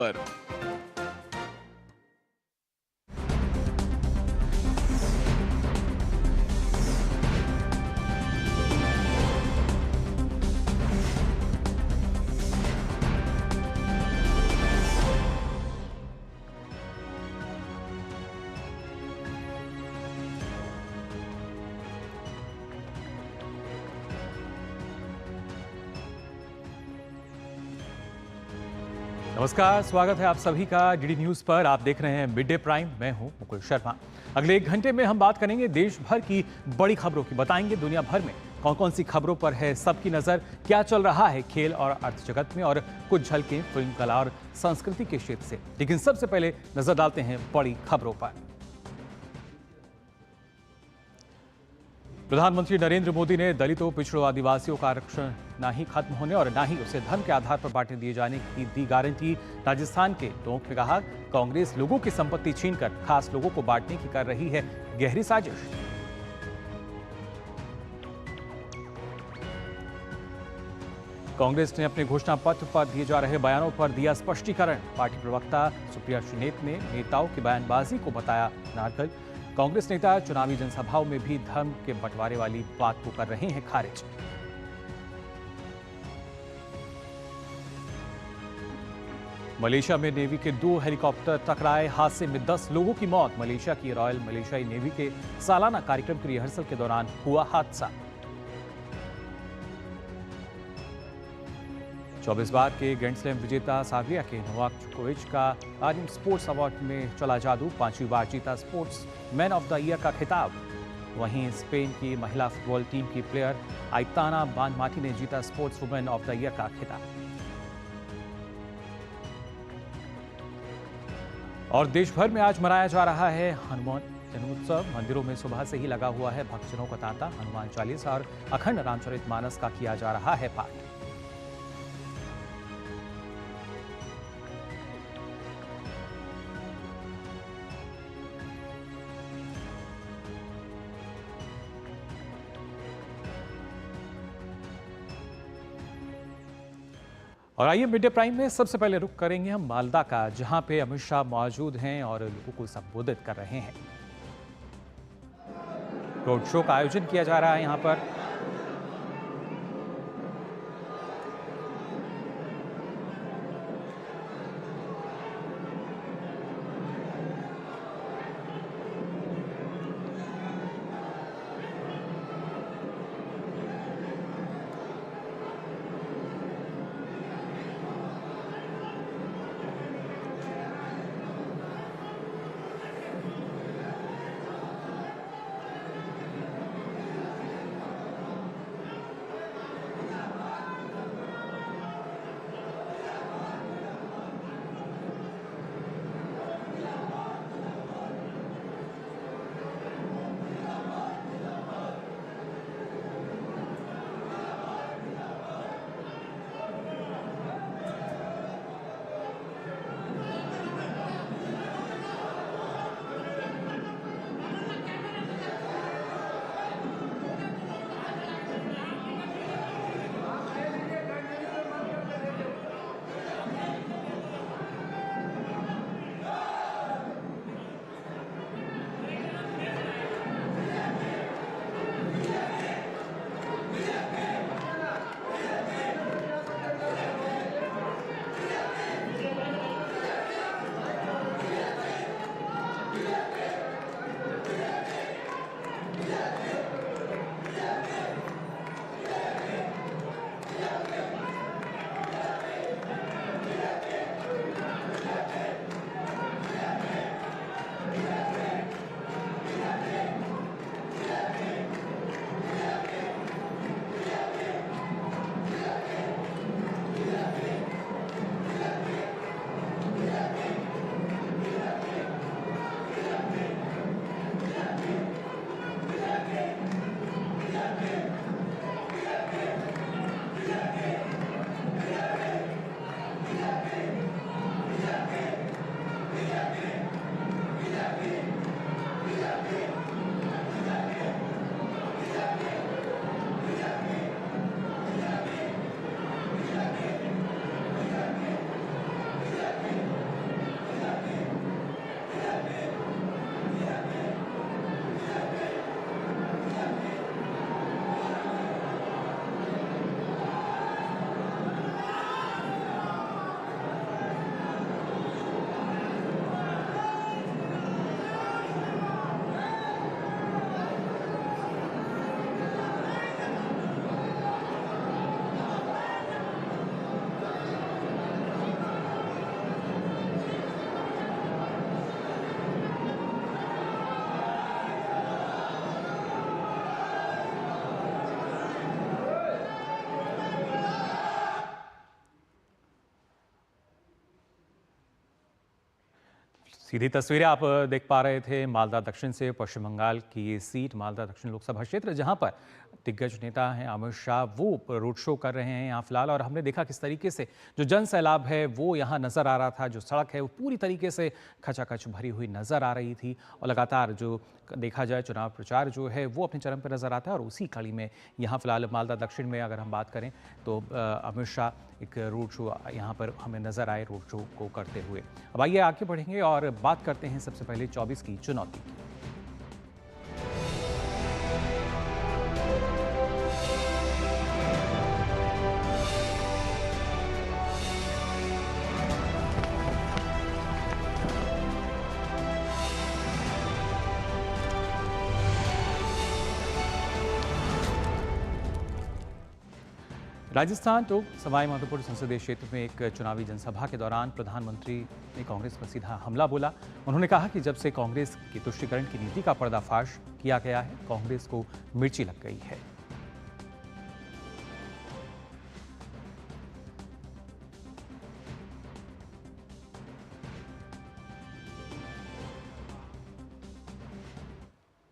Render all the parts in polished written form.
पर। नमस्कार, स्वागत है आप सभी का डीडी न्यूज पर। आप देख रहे हैं मिड डे प्राइम। मैं हूं मुकुल शर्मा। अगले 1 घंटे में हम बात करेंगे देश भर की बड़ी खबरों की, बताएंगे दुनिया भर में कौन कौन सी खबरों पर है सबकी नजर, क्या चल रहा है खेल और अर्थ जगत में, और कुछ झलकें फिल्म कला और संस्कृति के क्षेत्र से। लेकिन सबसे पहले नजर डालते हैं बड़ी खबरों पर। प्रधानमंत्री नरेंद्र मोदी ने दलितों, पिछड़ों, आदिवासियों का आरक्षण ना ही खत्म होने और ना ही उसे धर्म के आधार पर बांटने दिए जाने की दी गारंटी। राजस्थान के टोंक में कहा, कांग्रेस लोगों की संपत्ति छीनकर खास लोगों को बांटने की कर रही है गहरी साजिश। कांग्रेस ने अपने घोषणा पत्र पर दिए जा रहे बयानों पर दिया स्पष्टीकरण। पार्टी प्रवक्ता सुप्रिया श्रीनेत ने नेताओं की बयानबाजी को बताया नारकल। कांग्रेस नेता चुनावी जनसभाओं में भी धर्म के बंटवारे वाली बात को कर रहे हैं खारिज। मलेशिया में नेवी के 2 हेलीकॉप्टर टकराए, हादसे में 10 लोगों की मौत। मलेशिया की रॉयल मलेशियाई नेवी के सालाना कार्यक्रम की रिहर्सल के दौरान हुआ हादसा। 24 बार के ग्रैंड स्लैम विजेता सर्बिया के नोवाक जोकोविच का आर्यन स्पोर्ट्स अवार्ड में चला जादू। 5वीं बार जीता sports man of the year का खिताब। वहीं स्पेन की महिला फुटबॉल टीम की प्लेयर आइताना बानमाटी ने जीता sports women of the year का खिताब। और देश भर में आज मनाया जा रहा है हनुमान जन्मोत्सव। मंदिरों में सुबह से ही लगा हुआ है भक्तजनों का तांता। हनुमान चालीसा और अखंड रामचरितमानस का किया जा रहा है पाठ। और आइए मिड डे प्राइम में सबसे पहले रुख करेंगे हम मालदा का, जहां पे अमित शाह मौजूद हैं और लोगों को संबोधित कर रहे हैं। रोड शो का आयोजन किया जा रहा है यहां पर। सीधी तस्वीरें आप देख पा रहे थे मालदा दक्षिण से। पश्चिम बंगाल की ये सीट मालदा दक्षिण लोकसभा क्षेत्र, जहां पर दिग्गज नेता हैं अमित शाह, वो रोड शो कर रहे हैं यहाँ फिलहाल। और हमने देखा किस तरीके से जो जन सैलाब है वो यहाँ नजर आ रहा था। जो सड़क है वो पूरी तरीके से खचाखच भरी हुई नजर आ रही थी। और लगातार जो देखा जाए चुनाव प्रचार जो है वो अपने चरम पर नजर आता है। और उसी कड़ी में यहाँ फिलहाल मालदा दक्षिण में अगर हम बात करें तो अमित शाह एक रोड शो यहाँ पर हमें नजर आए रोड शो को करते हुए। अब आइए आगे बढ़ेंगे और बात करते हैं सबसे पहले 24 की चुनौती की। राजस्थान तो सवाई माधोपुर संसदीय क्षेत्र में एक चुनावी जनसभा के दौरान प्रधानमंत्री ने कांग्रेस पर सीधा हमला बोला। उन्होंने कहा कि जब से कांग्रेस की तुष्टीकरण की नीति का पर्दाफाश किया गया है, कांग्रेस को मिर्ची लग गई है।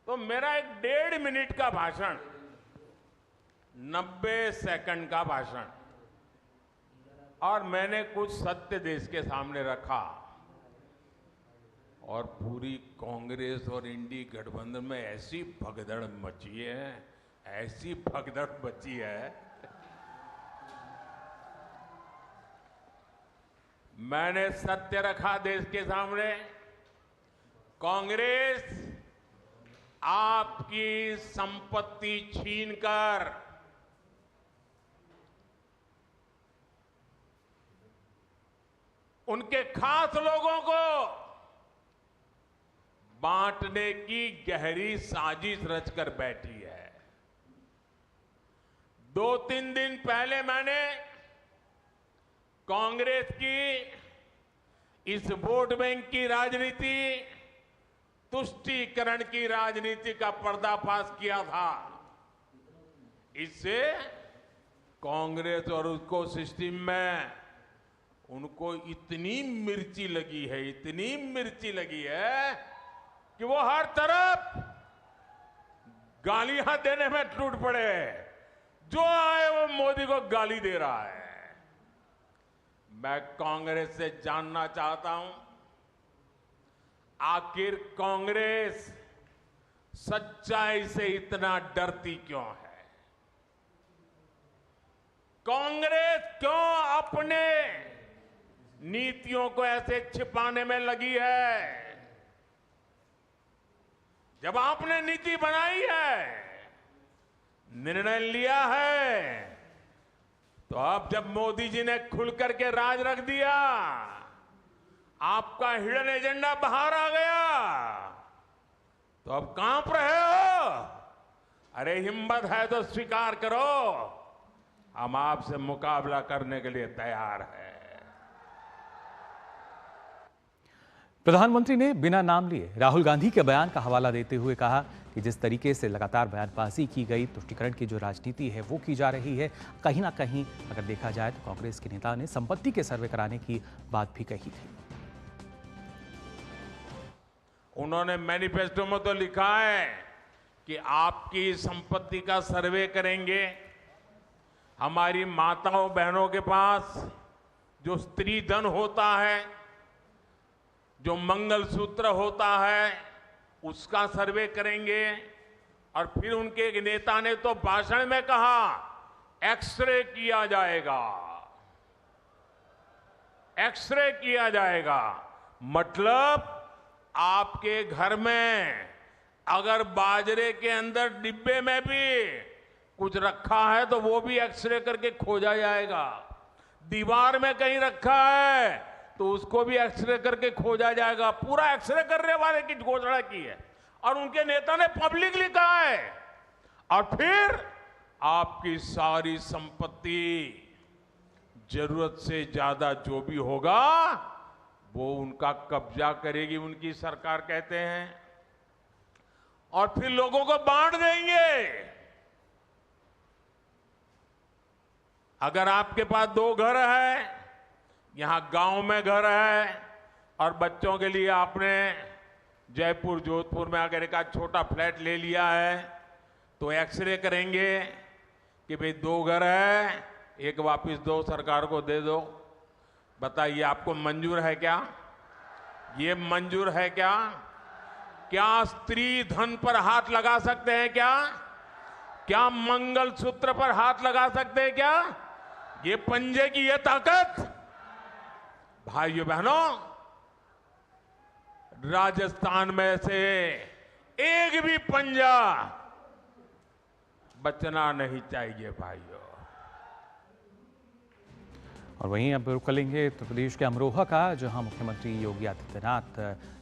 तो मेरा एक 1.5 मिनट का भाषण, 90 सेकंड का भाषण, और मैंने कुछ सत्य देश के सामने रखा। और पूरी कांग्रेस और इंडी गठबंधन में ऐसी भगदड़ मची है, ऐसी भगदड़ मची है। मैंने सत्य रखा देश के सामने। कांग्रेस आपकी संपत्ति छीनकर उनके खास लोगों को बांटने की गहरी साजिश रचकर बैठी है। 2-3 दिन पहले मैंने कांग्रेस की इस वोट बैंक की राजनीति, तुष्टीकरण की राजनीति का पर्दाफाश किया था। इससे कांग्रेस और उसको सिस्टम में उनको इतनी मिर्ची लगी है, इतनी मिर्ची लगी है कि वो हर तरफ गालियां देने में टूट पड़े। जो आए वो मोदी को गाली दे रहा है। मैं कांग्रेस से जानना चाहता हूं, आखिर कांग्रेस सच्चाई से इतना डरती क्यों है? कांग्रेस क्यों अपने नीतियों को ऐसे छिपाने में लगी है? जब आपने नीति बनाई है, निर्णय लिया है, तो अब जब मोदी जी ने खुल करके राज रख दिया, आपका हिडन एजेंडा बाहर आ गया, तो अब कांप रहे हो? अरे हिम्मत है तो स्वीकार करो, हम आपसे मुकाबला करने के लिए तैयार हैं। प्रधानमंत्री ने बिना नाम लिए राहुल गांधी के बयान का हवाला देते हुए कहा कि जिस तरीके से लगातार बयानबाजी की गई, तुष्टीकरण की जो राजनीति है वो की जा रही है, कहीं ना कहीं अगर देखा जाए तो कांग्रेस के नेता ने संपत्ति के सर्वे कराने की बात भी कही थी। उन्होंने मैनिफेस्टो में तो लिखा है कि आपकी संपत्ति का सर्वे करेंगे। हमारी माताओं बहनों के पास जो स्त्री धन होता है, जो मंगलसूत्र होता है, उसका सर्वे करेंगे। और फिर उनके एक नेता ने तो भाषण में कहा, एक्सरे किया जाएगा, एक्सरे किया जाएगा। मतलब आपके घर में अगर बाजरे के अंदर डिब्बे में भी कुछ रखा है तो वो भी एक्सरे करके खोजा जाएगा। दीवार में कहीं रखा है तो उसको भी एक्सरे करके खोजा जाएगा। पूरा एक्सरे करने वाले की घोषणा की है और उनके नेता ने पब्लिकली कहा है। और फिर आपकी सारी संपत्ति, जरूरत से ज्यादा जो भी होगा वो उनका कब्जा करेगी उनकी सरकार, कहते हैं, और फिर लोगों को बांट देंगे। अगर आपके पास 2 घर है, यहां गांव में घर है, और बच्चों के लिए आपने जयपुर जोधपुर में अगर एक आध छोटा फ्लैट ले लिया है तो एक्सरे करेंगे कि भाई 2 घर है, एक वापस दो, सरकार को दे दो। बताइए, आपको मंजूर है क्या? ये मंजूर है क्या? क्या स्त्री धन पर हाथ लगा सकते हैं क्या? क्या मंगलसूत्र पर हाथ लगा सकते हैं क्या? ये पंजे की ये ताकत। भाइयों बहनों, राजस्थान में से एक भी पंजा बचना नहीं चाहिए भाइयों। और वहीं अब रुख करेंगे उत्तर प्रदेश के अमरोहा का, जहां मुख्यमंत्री योगी आदित्यनाथ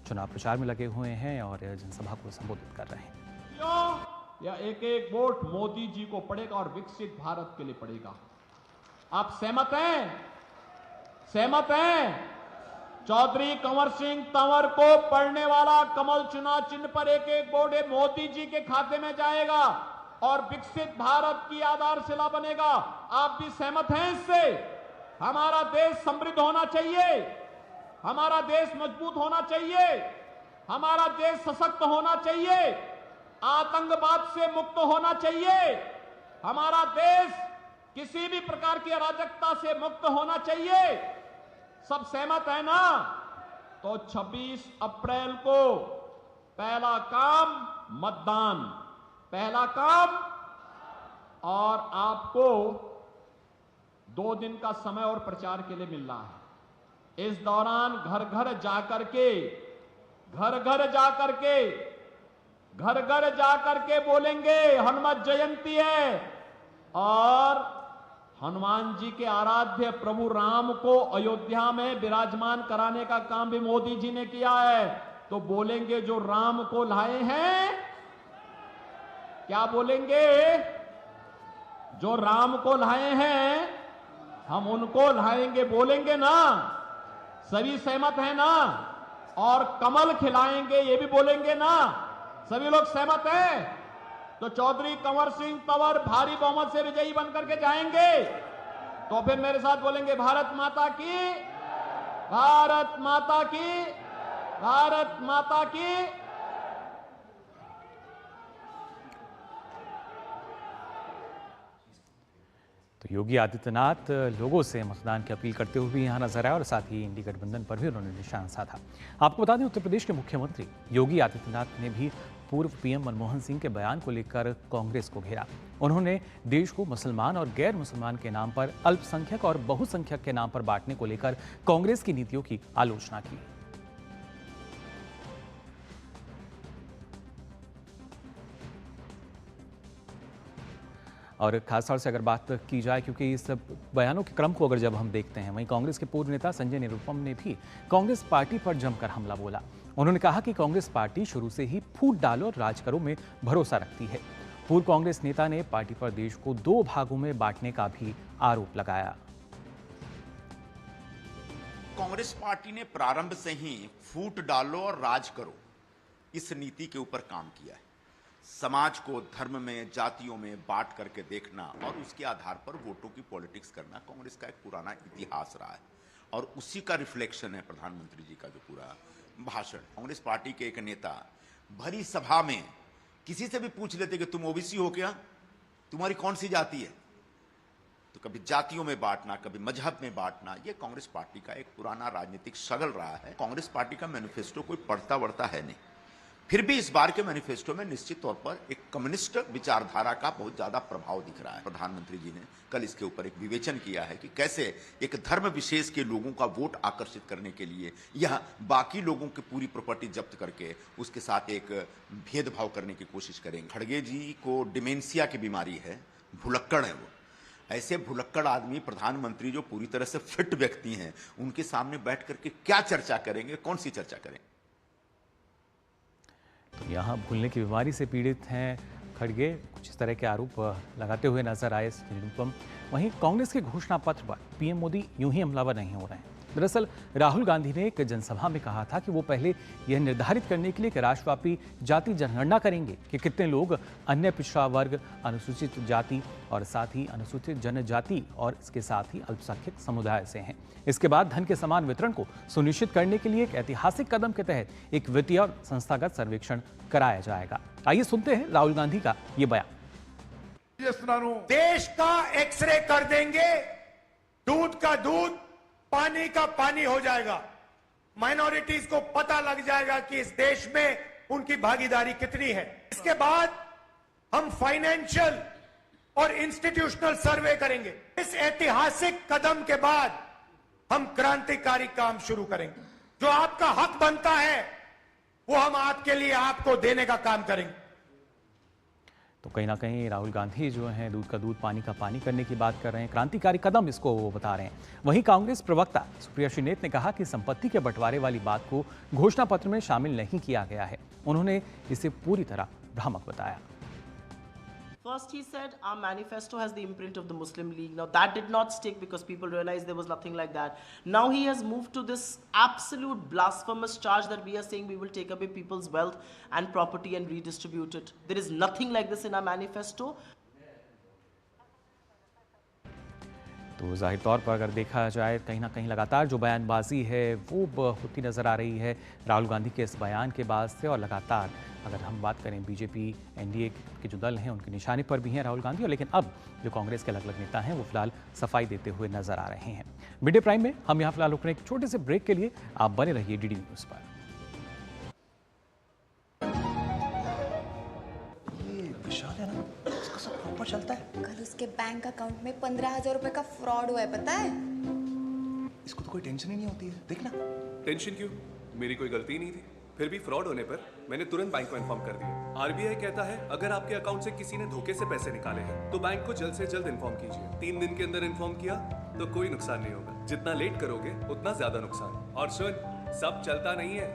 चुनाव प्रचार में लगे हुए हैं और जनसभा को संबोधित कर रहे हैं। या एक एक वोट मोदी जी को पड़ेगा और विकसित भारत के लिए पड़ेगा। आप सहमत हैं? सहमत हैं? चौधरी कंवर सिंह तंवर को पड़ने वाला कमल चुनाव चिन्ह पर एक एक वोट मोदी जी के खाते में जाएगा और विकसित भारत की आधारशिला बनेगा। आप भी सहमत हैं इससे? हमारा देश समृद्ध होना चाहिए, हमारा देश मजबूत होना चाहिए, हमारा देश सशक्त होना चाहिए, आतंकवाद से मुक्त होना चाहिए, हमारा देश किसी भी प्रकार की अराजकता से मुक्त होना चाहिए। सब सहमत है ना? तो 26 अप्रैल को पहला काम मतदान, पहला काम। और आपको 2 दिन का समय और प्रचार के लिए मिल रहा है। इस दौरान घर घर जाकर के बोलेंगे हनुमत जयंती है, और हनुमान जी के आराध्य प्रभु राम को अयोध्या में विराजमान कराने का काम भी मोदी जी ने किया है। तो बोलेंगे जो राम को लाए हैं, क्या बोलेंगे? जो राम को लाए हैं हम उनको लाएंगे, बोलेंगे ना? सभी सहमत है ना? और कमल खिलाएंगे, ये भी बोलेंगे ना? सभी लोग सहमत हैं? तो चौधरी कंवर सिंह तंवर भारी बहुमत से विजयी बनकर के जाएंगे। तो फिर मेरे साथ बोलेंगे भारत माता की, भारत माता की, भारत माता की। तो योगी आदित्यनाथ लोगों से मतदान की अपील करते हुए भी यहाँ नजर आए और साथ ही इंडी गठबंधन पर भी उन्होंने निशाना साधा। आपको बता दें, उत्तर प्रदेश के मुख्यमंत्री योगी आदित्यनाथ ने भी पूर्व पीएम मनमोहन सिंह के बयान को लेकर कांग्रेस को घेरा। उन्होंने देश को मुसलमान और गैर मुसलमान के नाम पर, अल्पसंख्यक और बहुसंख्यक के नाम पर बांटने को लेकर कांग्रेस की नीतियों की आलोचना की। और खासतौर से अगर बात की जाए, क्योंकि इस बयानों के क्रम को अगर जब हम देखते हैं, वहीं कांग्रेस के पूर्व नेता संजय निरुपम ने भी कांग्रेस पार्टी पर जमकर हमला बोला। उन्होंने कहा कि कांग्रेस पार्टी शुरू से ही फूट डालो और राज करो में भरोसा रखती है। पूर्व कांग्रेस नेता ने पार्टी पर देश को 2 भागों में बांटने का भी आरोप लगाया। कांग्रेस पार्टी ने प्रारंभ से ही फूट डालो और राज करो इस नीति के ऊपर काम किया है। समाज को धर्म में, जातियों में बांट करके देखना और उसके आधार पर वोटों की पॉलिटिक्स करना कांग्रेस का एक पुराना इतिहास रहा है, और उसी का रिफ्लेक्शन है प्रधानमंत्री जी का जो पूरा भाषण। कांग्रेस पार्टी के एक नेता भरी सभा में किसी से भी पूछ लेते कि तुम ओबीसी हो क्या, तुम्हारी कौन सी जाति है? तो कभी जातियों में बांटना, कभी मजहब में बांटना, यह कांग्रेस पार्टी का एक पुराना राजनीतिक शगल रहा है। कांग्रेस पार्टी का मैनिफेस्टो कोई पढ़ता बढ़ता है नहीं, फिर भी इस बार के मैनिफेस्टो में निश्चित तौर पर एक कम्युनिस्ट विचारधारा का बहुत ज्यादा प्रभाव दिख रहा है। प्रधानमंत्री जी ने कल इसके ऊपर एक विवेचन किया है कि कैसे एक धर्म विशेष के लोगों का वोट आकर्षित करने के लिए यह बाकी लोगों की पूरी प्रॉपर्टी जब्त करके उसके साथ एक भेदभाव करने की कोशिश करेंगे। खड़गे जी को डिमेंशिया की बीमारी है, भुलक्कड़ है वो। ऐसे भुलक्कड़ आदमी प्रधानमंत्री जो पूरी तरह से फिट व्यक्ति हैं, उनके सामने बैठ करके क्या चर्चा करेंगे, कौन सी चर्चा करेंगे? तो यहाँ भूलने की बीमारी से पीड़ित हैं खड़गे, कुछ इस तरह के आरोप लगाते हुए नजर आए निरुपम। वहीं कांग्रेस के घोषणा पत्र पर पीएम मोदी यूं ही हमलावर नहीं हो रहे हैं। दरअसल राहुल गांधी ने एक जनसभा में कहा था कि वो पहले यह निर्धारित करने के लिए कि राष्ट्रव्यापी जाति जनगणना करेंगे कि कितने लोग अन्य पिछड़ा वर्ग, अनुसूचित जाति और साथ ही अनुसूचित जनजाति और इसके साथ ही अल्पसंख्यक समुदाय से हैं। इसके बाद धन के समान वितरण को सुनिश्चित करने के लिए एक ऐतिहासिक कदम के तहत एक वित्तीय और संस्थागत सर्वेक्षण कराया जाएगा। आइए सुनते हैं राहुल गांधी का ये बयान। देश का एक्सरे कर देंगे, दूध का दूध, पानी का पानी हो जाएगा। माइनॉरिटीज को पता लग जाएगा कि इस देश में उनकी भागीदारी कितनी है। इसके बाद हम फाइनेंशियल और इंस्टीट्यूशनल सर्वे करेंगे। इस ऐतिहासिक कदम के बाद हम क्रांतिकारी काम शुरू करेंगे। जो आपका हक बनता है वो हम आपके लिए आपको देने का काम करेंगे। तो कहीं ना कहीं राहुल गांधी जो हैं दूध का दूध पानी का पानी करने की बात कर रहे हैं, क्रांतिकारी कदम इसको वो बता रहे हैं। वहीं कांग्रेस प्रवक्ता सुप्रिया श्रीनेत ने कहा कि संपत्ति के बंटवारे वाली बात को घोषणा पत्र में शामिल नहीं किया गया है। उन्होंने इसे पूरी तरह भ्रामक बताया। First he said our manifesto has the imprint of the Muslim League. Now that did not stick because people realized there was nothing like that. Now he has moved to this absolute blasphemous charge that we are saying we will take away people's wealth and property and redistribute it. There is nothing like this in our manifesto. तो जाहिर तौर पर अगर देखा जाए कहीं ना कहीं लगातार जो बयानबाजी है वो होती नजर आ रही है राहुल गांधी के इस बयान के बाद से। और लगातार अगर हम बात करें बीजेपी एनडीए के जो दल हैं उनके निशाने पर भी हैं राहुल गांधी, और लेकिन अब जो कांग्रेस के अलग अलग नेता हैं वो फिलहाल सफाई देते हुए नजर आ रहे हैं। मिड डे प्राइम में हम यहाँ फिलहाल रुक रहे हैं एक छोटे से ब्रेक के लिए। आप बने रहिए डीडी न्यूज पर। चलता है। कल उसके बैंक अकाउंट में 15,000 रुपए का फ्रॉड हुआ है, पता है? इसको तो कोई टेंशन ही नहीं होती है, देखना। टेंशन क्यों? मेरी कोई गलती ही नहीं थी। फिर भी फ्रॉड होने पर मैंने तुरंत बैंक को इन्फॉर्म कर दिया। आरबीआई कहता है अगर आपके अकाउंट से किसी ने धोखे से पैसे निकाले हैं तो बैंक को जल्द से जल्द इन्फॉर्म कीजिए। 3 दिन के अंदर इन्फॉर्म किया तो कोई नुकसान नहीं होगा। जितना लेट करोगे उतना ज्यादा नुकसान। और सुन, सब चलता नहीं है,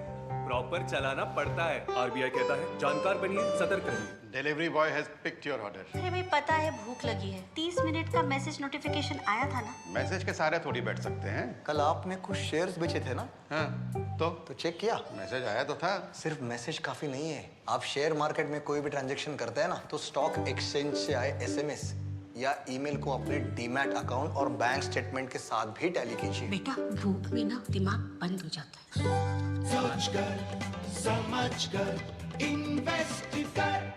प्रॉपर चलाना पड़ता है। आरबीआई कहता है जानकार बनिए, सतर्क रहिए। Delivery boy has picked your order. अरे भाई पता है भूख लगी है। 30 मिनट का मैसेज नोटिफिकेशन आया था ना। मैसेज के सारे थोड़ी बैठ सकते हैं। कल आपने कुछ शेयर्स बेचे थे ना? हाँ, तो चेक किया? मैसेज आया तो था। सिर्फ मैसेज काफी नहीं है। आप शेयर मार्केट में कोई भी ट्रांजैक्शन करते हैं ना तो स्टॉक एक्सचेंज से आए एसएमएस या ईमेल को अपने डीमैट अकाउंट और बैंक स्टेटमेंट के साथ भी टैली कीजिए। बेटा भूख में ना दिमाग बंद हो जाता है। समझकर इन्वेस्ट कर।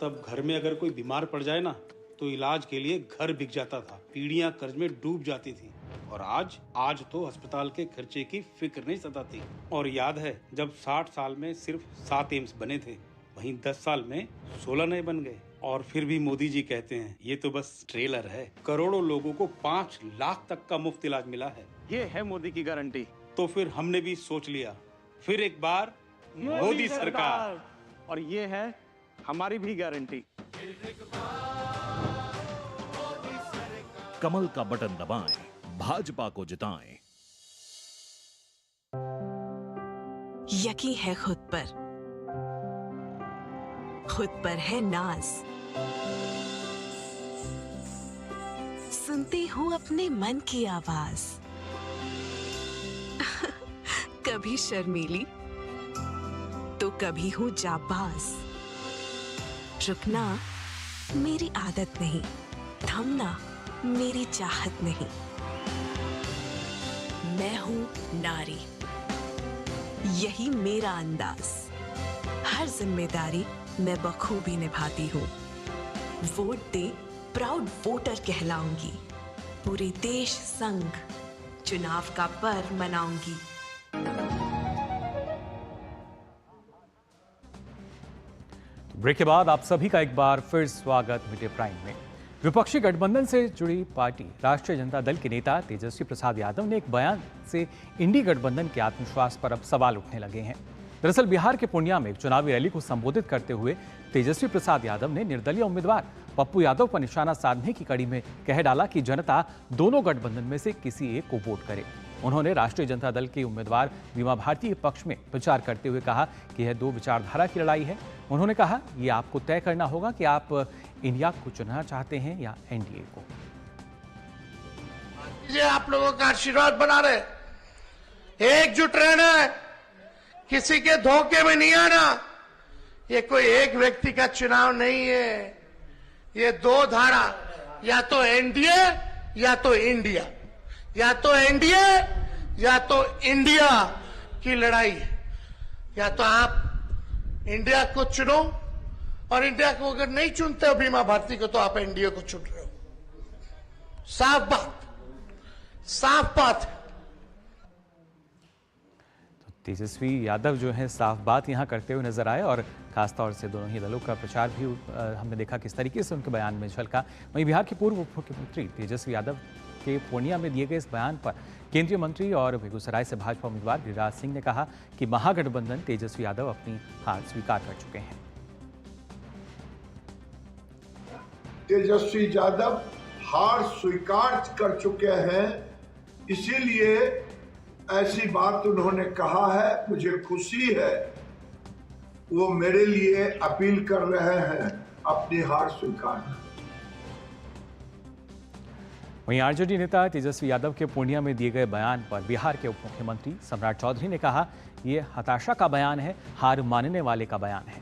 तब घर में अगर कोई बीमार पड़ जाए ना तो इलाज के लिए घर बिक जाता था, पीढ़ियां कर्ज में डूब जाती थी। और आज तो अस्पताल के खर्चे की फिक्र नहीं सताती। और याद है जब 60 साल में सिर्फ 7 एम्स बने थे, वहीं 10 साल में 16 नए बन गए। और फिर भी मोदी जी कहते हैं ये तो बस ट्रेलर है। करोड़ों लोगों को 5 लाख तक का मुफ्त इलाज मिला है। ये है मोदी की गारंटी। तो फिर हमने भी सोच लिया, फिर एक बार मोदी सरकार। और ये है हमारी भी गारंटी। कमल का बटन दबाएं, भाजपा को जिताएं। यकीन है खुद पर है नाज। सुनती हूँ अपने मन की आवाज। कभी शर्मीली तो कभी हूँ जाबाज। रुकना मेरी आदत नहीं, थमना मेरी चाहत नहीं। मैं हूँ नारी, यही मेरा अंदाज। हर जिम्मेदारी मैं बखूबी निभाती हूँ। वोट दे प्राउड वोटर कहलाऊंगी। पूरे देश संग चुनाव का पर्व मनाऊंगी। ब्रेक के बाद आप सभी का एक बार फिर स्वागत मिड डे प्राइम में। विपक्षी गठबंधन से जुड़ी पार्टी राष्ट्रीय जनता दल के नेता तेजस्वी प्रसाद यादव ने एक बयान से इंडी गठबंधन के आत्मविश्वास पर अब सवाल उठने लगे हैं। दरअसल बिहार के पूर्णिया में एक चुनावी रैली को संबोधित करते हुए तेजस्वी प्रसाद यादव ने निर्दलीय उम्मीदवार पप्पू यादव पर निशाना साधने की कड़ी में कह डाला कि जनता दोनों गठबंधन में से किसी एक को वोट करे। उन्होंने राष्ट्रीय जनता दल के उम्मीदवार बीमा भारती के पक्ष में प्रचार करते हुए कहा कि यह 2 विचारधारा की लड़ाई है। उन्होंने कहा ये आपको तय करना होगा कि आप इंडिया को चुनना चाहते हैं या एनडीए को। ये आप लोगों का आशीर्वाद बना रहे, एकजुट रहना है, किसी के धोखे में नहीं आना। ये कोई एक व्यक्ति का चुनाव नहीं है, ये दो धारा, या तो एनडीए या तो इंडिया, या तो एनडीए या तो इंडिया की लड़ाई है। या तो आप इंडिया को चुनो, और इंडिया को अगर नहीं चुनते हो बीमा भारती को, तो आप एनडीए को चुन रहे हो। साफ बात, साफ बात है। तेजस्वी यादव जो है साफ बात यहां करते हुए नजर आए, और खासतौर से दोनों ही दलों का प्रचार भी हमने देखा किस तरीके से उनके बयान में झलका। वहीं बिहार के पूर्व उप मुख्यमंत्री तेजस्वी यादव के पूर्णिया में दिए गए इस बयान पर केंद्रीय मंत्री और बेगूसराय से भाजपा उम्मीदवार गिरिराज सिंह ने कहा कि महागठबंधन तेजस्वी यादव अपनी हार स्वीकार कर चुके हैं। तेजस्वी यादव हार स्वीकार कर चुके हैं, इसीलिए ऐसी बात उन्होंने कहा है। मुझे खुशी है, वो मेरे लिए अपील कर रहे हैं अपनी हार स्वीकार। वहीं आरजेडी नेता तेजस्वी यादव के पूर्णिया में दिए गए बयान पर बिहार के उप मुख्यमंत्री सम्राट चौधरी ने कहा, ये हताशा का बयान है, हार मानने वाले का बयान है।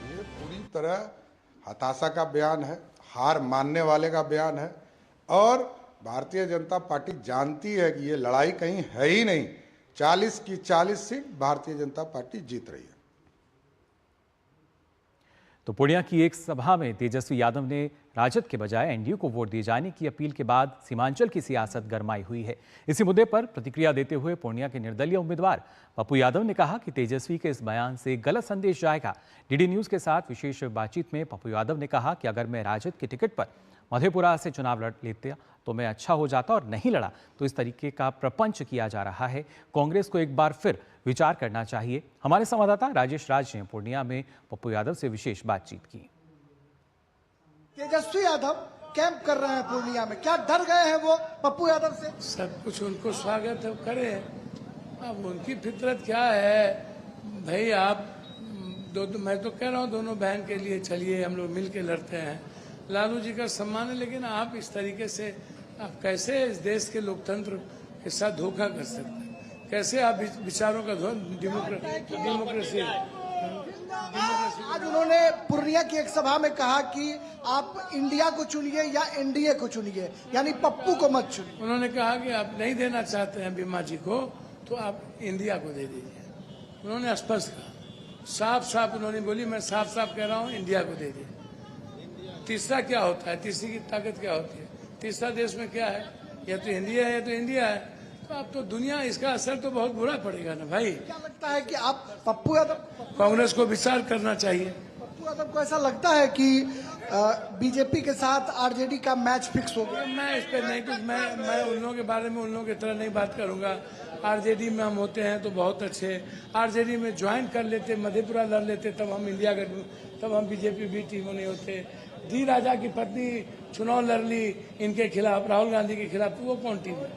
ये पूरी तरह हताशा का बयान है, हार मानने वाले का बयान है, और भारतीय जनता पार्टी जानती है कि ये लड़ाई कहीं है ही नहीं। 40 की 40 सीट भारतीय जनता पार्टी जीत रही है। तो पूर्णिया की एक सभा में तेजस्वी यादव ने राजद के बजाय एनडीए को वोट दिए जाने की अपील के बाद सीमांचल की सियासत गरमाई हुई है। इसी मुद्दे पर प्रतिक्रिया देते हुए पूर्णिया के निर्दलीय उम्मीदवार पप्पू यादव ने कहा कि तेजस्वी के इस बयान से गलत संदेश जाएगा। डीडी न्यूज के साथ विशेष बातचीत में पप्पू यादव ने कहा कि अगर मैं राजद के टिकट पर मधेपुरा से चुनाव लड़ लेते तो मैं अच्छा हो जाता, और नहीं लड़ा तो इस तरीके का प्रपंच किया जा रहा है। कांग्रेस को एक बार फिर विचार करना चाहिए। हमारे संवाददाता राजेश राज ने पूर्णिया में पप्पू यादव से विशेष बातचीत की। तेजस्वी यादव कैंप कर रहे हैं पूर्णिया में, क्या डर गए हैं वो पप्पू यादव से? सब कुछ उनको स्वागत है, करे। अब उनकी फितरत क्या है भाई, आप मैं तो कह रहा हूँ दोनों बहन के लिए चलिए, हम लोग मिल के लड़ते हैं। लालू जी का सम्मान है, लेकिन आप इस तरीके से आप कैसे इस देश के लोकतंत्र के साथ धोखा कर सकते हैं? कैसे आप विचारों का डेमोक्रेसी। आज उन्होंने पूर्णिया की एक सभा में कहा कि आप इंडिया को चुनिए या एनडीए को चुनिए, यानी पप्पू को मत चुनिए। उन्होंने कहा कि आप नहीं देना चाहते हैं बीमा जी को, तो आप इंडिया को दे दीजिए। उन्होंने स्पष्ट कहा, साफ साफ उन्होंने बोली, मैं साफ साफ कह रहा हूँ, इंडिया को दे दीजिए। तीसरा क्या होता है, तीसरी की ताकत क्या होती है? तीसरा देश में क्या है, या तो इंडिया है या तो इंडिया है। तो अब तो दुनिया, इसका असर तो बहुत बुरा पड़ेगा ना भाई। क्या लगता है कि आप पप्पू यादव, कांग्रेस को विचार करना चाहिए। पप्पू यादव को ऐसा लगता है कि बीजेपी के साथ आरजेडी का मैच फिक्स हो गया? मैं इस पर नहीं कुछ, मैं उन लोगों के बारे में उन लोगों की तरह नहीं बात करूंगा। आरजेडी में हम होते हैं तो बहुत अच्छे, आरजेडी में ज्वाइन कर लेते, मधेपुरा लड़ लेते, तब हम इंडिया का, तब हम बीजेपी भी टीम नहीं होते। डी राजा की पत्नी चुनाव लड़ ली इनके खिलाफ, राहुल गांधी के खिलाफ, तो वो कौन टीम है?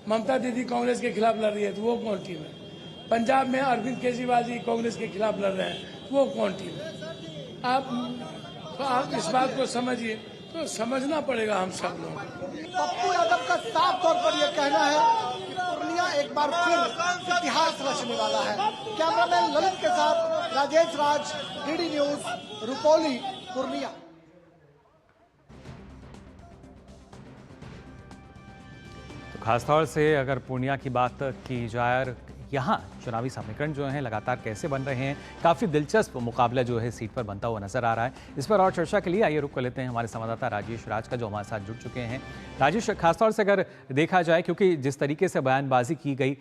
ममता दीदी कांग्रेस के खिलाफ लड़ रही है, तो वो कौन टीम है? पंजाब में अरविंद केजरीवाल जी कांग्रेस के खिलाफ लड़ रहे हैं, वो कौन टीम है? आप इस बात को समझिए, तो समझना पड़ेगा हम सब लोग। पप्पू यादव का साफ तौर पर यह कहना है कि पूर्णिया एक बार फिर इतिहास रचने वाला है। कैमरामैन ललित के साथ राजेश राज, डीडी न्यूज, रुपौली, पूर्णिया। खासतौर से अगर पूर्णिया की बात की जाए, यहाँ चुनावी समीकरण जो हैं लगातार कैसे बन रहे हैं, काफ़ी दिलचस्प मुकाबला जो है सीट पर बनता हुआ नजर आ रहा है। इस पर और चर्चा के लिए आइए रुक कर लेते हैं हमारे संवाददाता राजेश राज का, जो हमारे साथ जुड़ चुके हैं। राजेश, खासतौर से अगर देखा जाए, क्योंकि जिस तरीके से बयानबाजी की गई,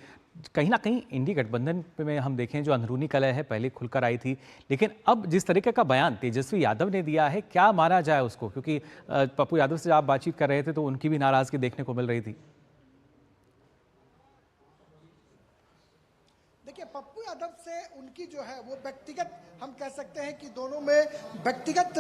कहीं ना कहीं इंडी गठबंधन में हम देखें जो अंदरूनी कलह है पहले खुलकर आई थी, लेकिन अब जिस तरीके का बयान तेजस्वी यादव ने दिया है, क्या माना जाए उसको? क्योंकि पप्पू यादव से आप बातचीत कर रहे थे तो उनकी भी नाराजगी देखने को मिल रही थी। देखिए, पप्पू यादव से उनकी जो है वो व्यक्तिगत हम कह सकते हैं कि दोनों में व्यक्तिगत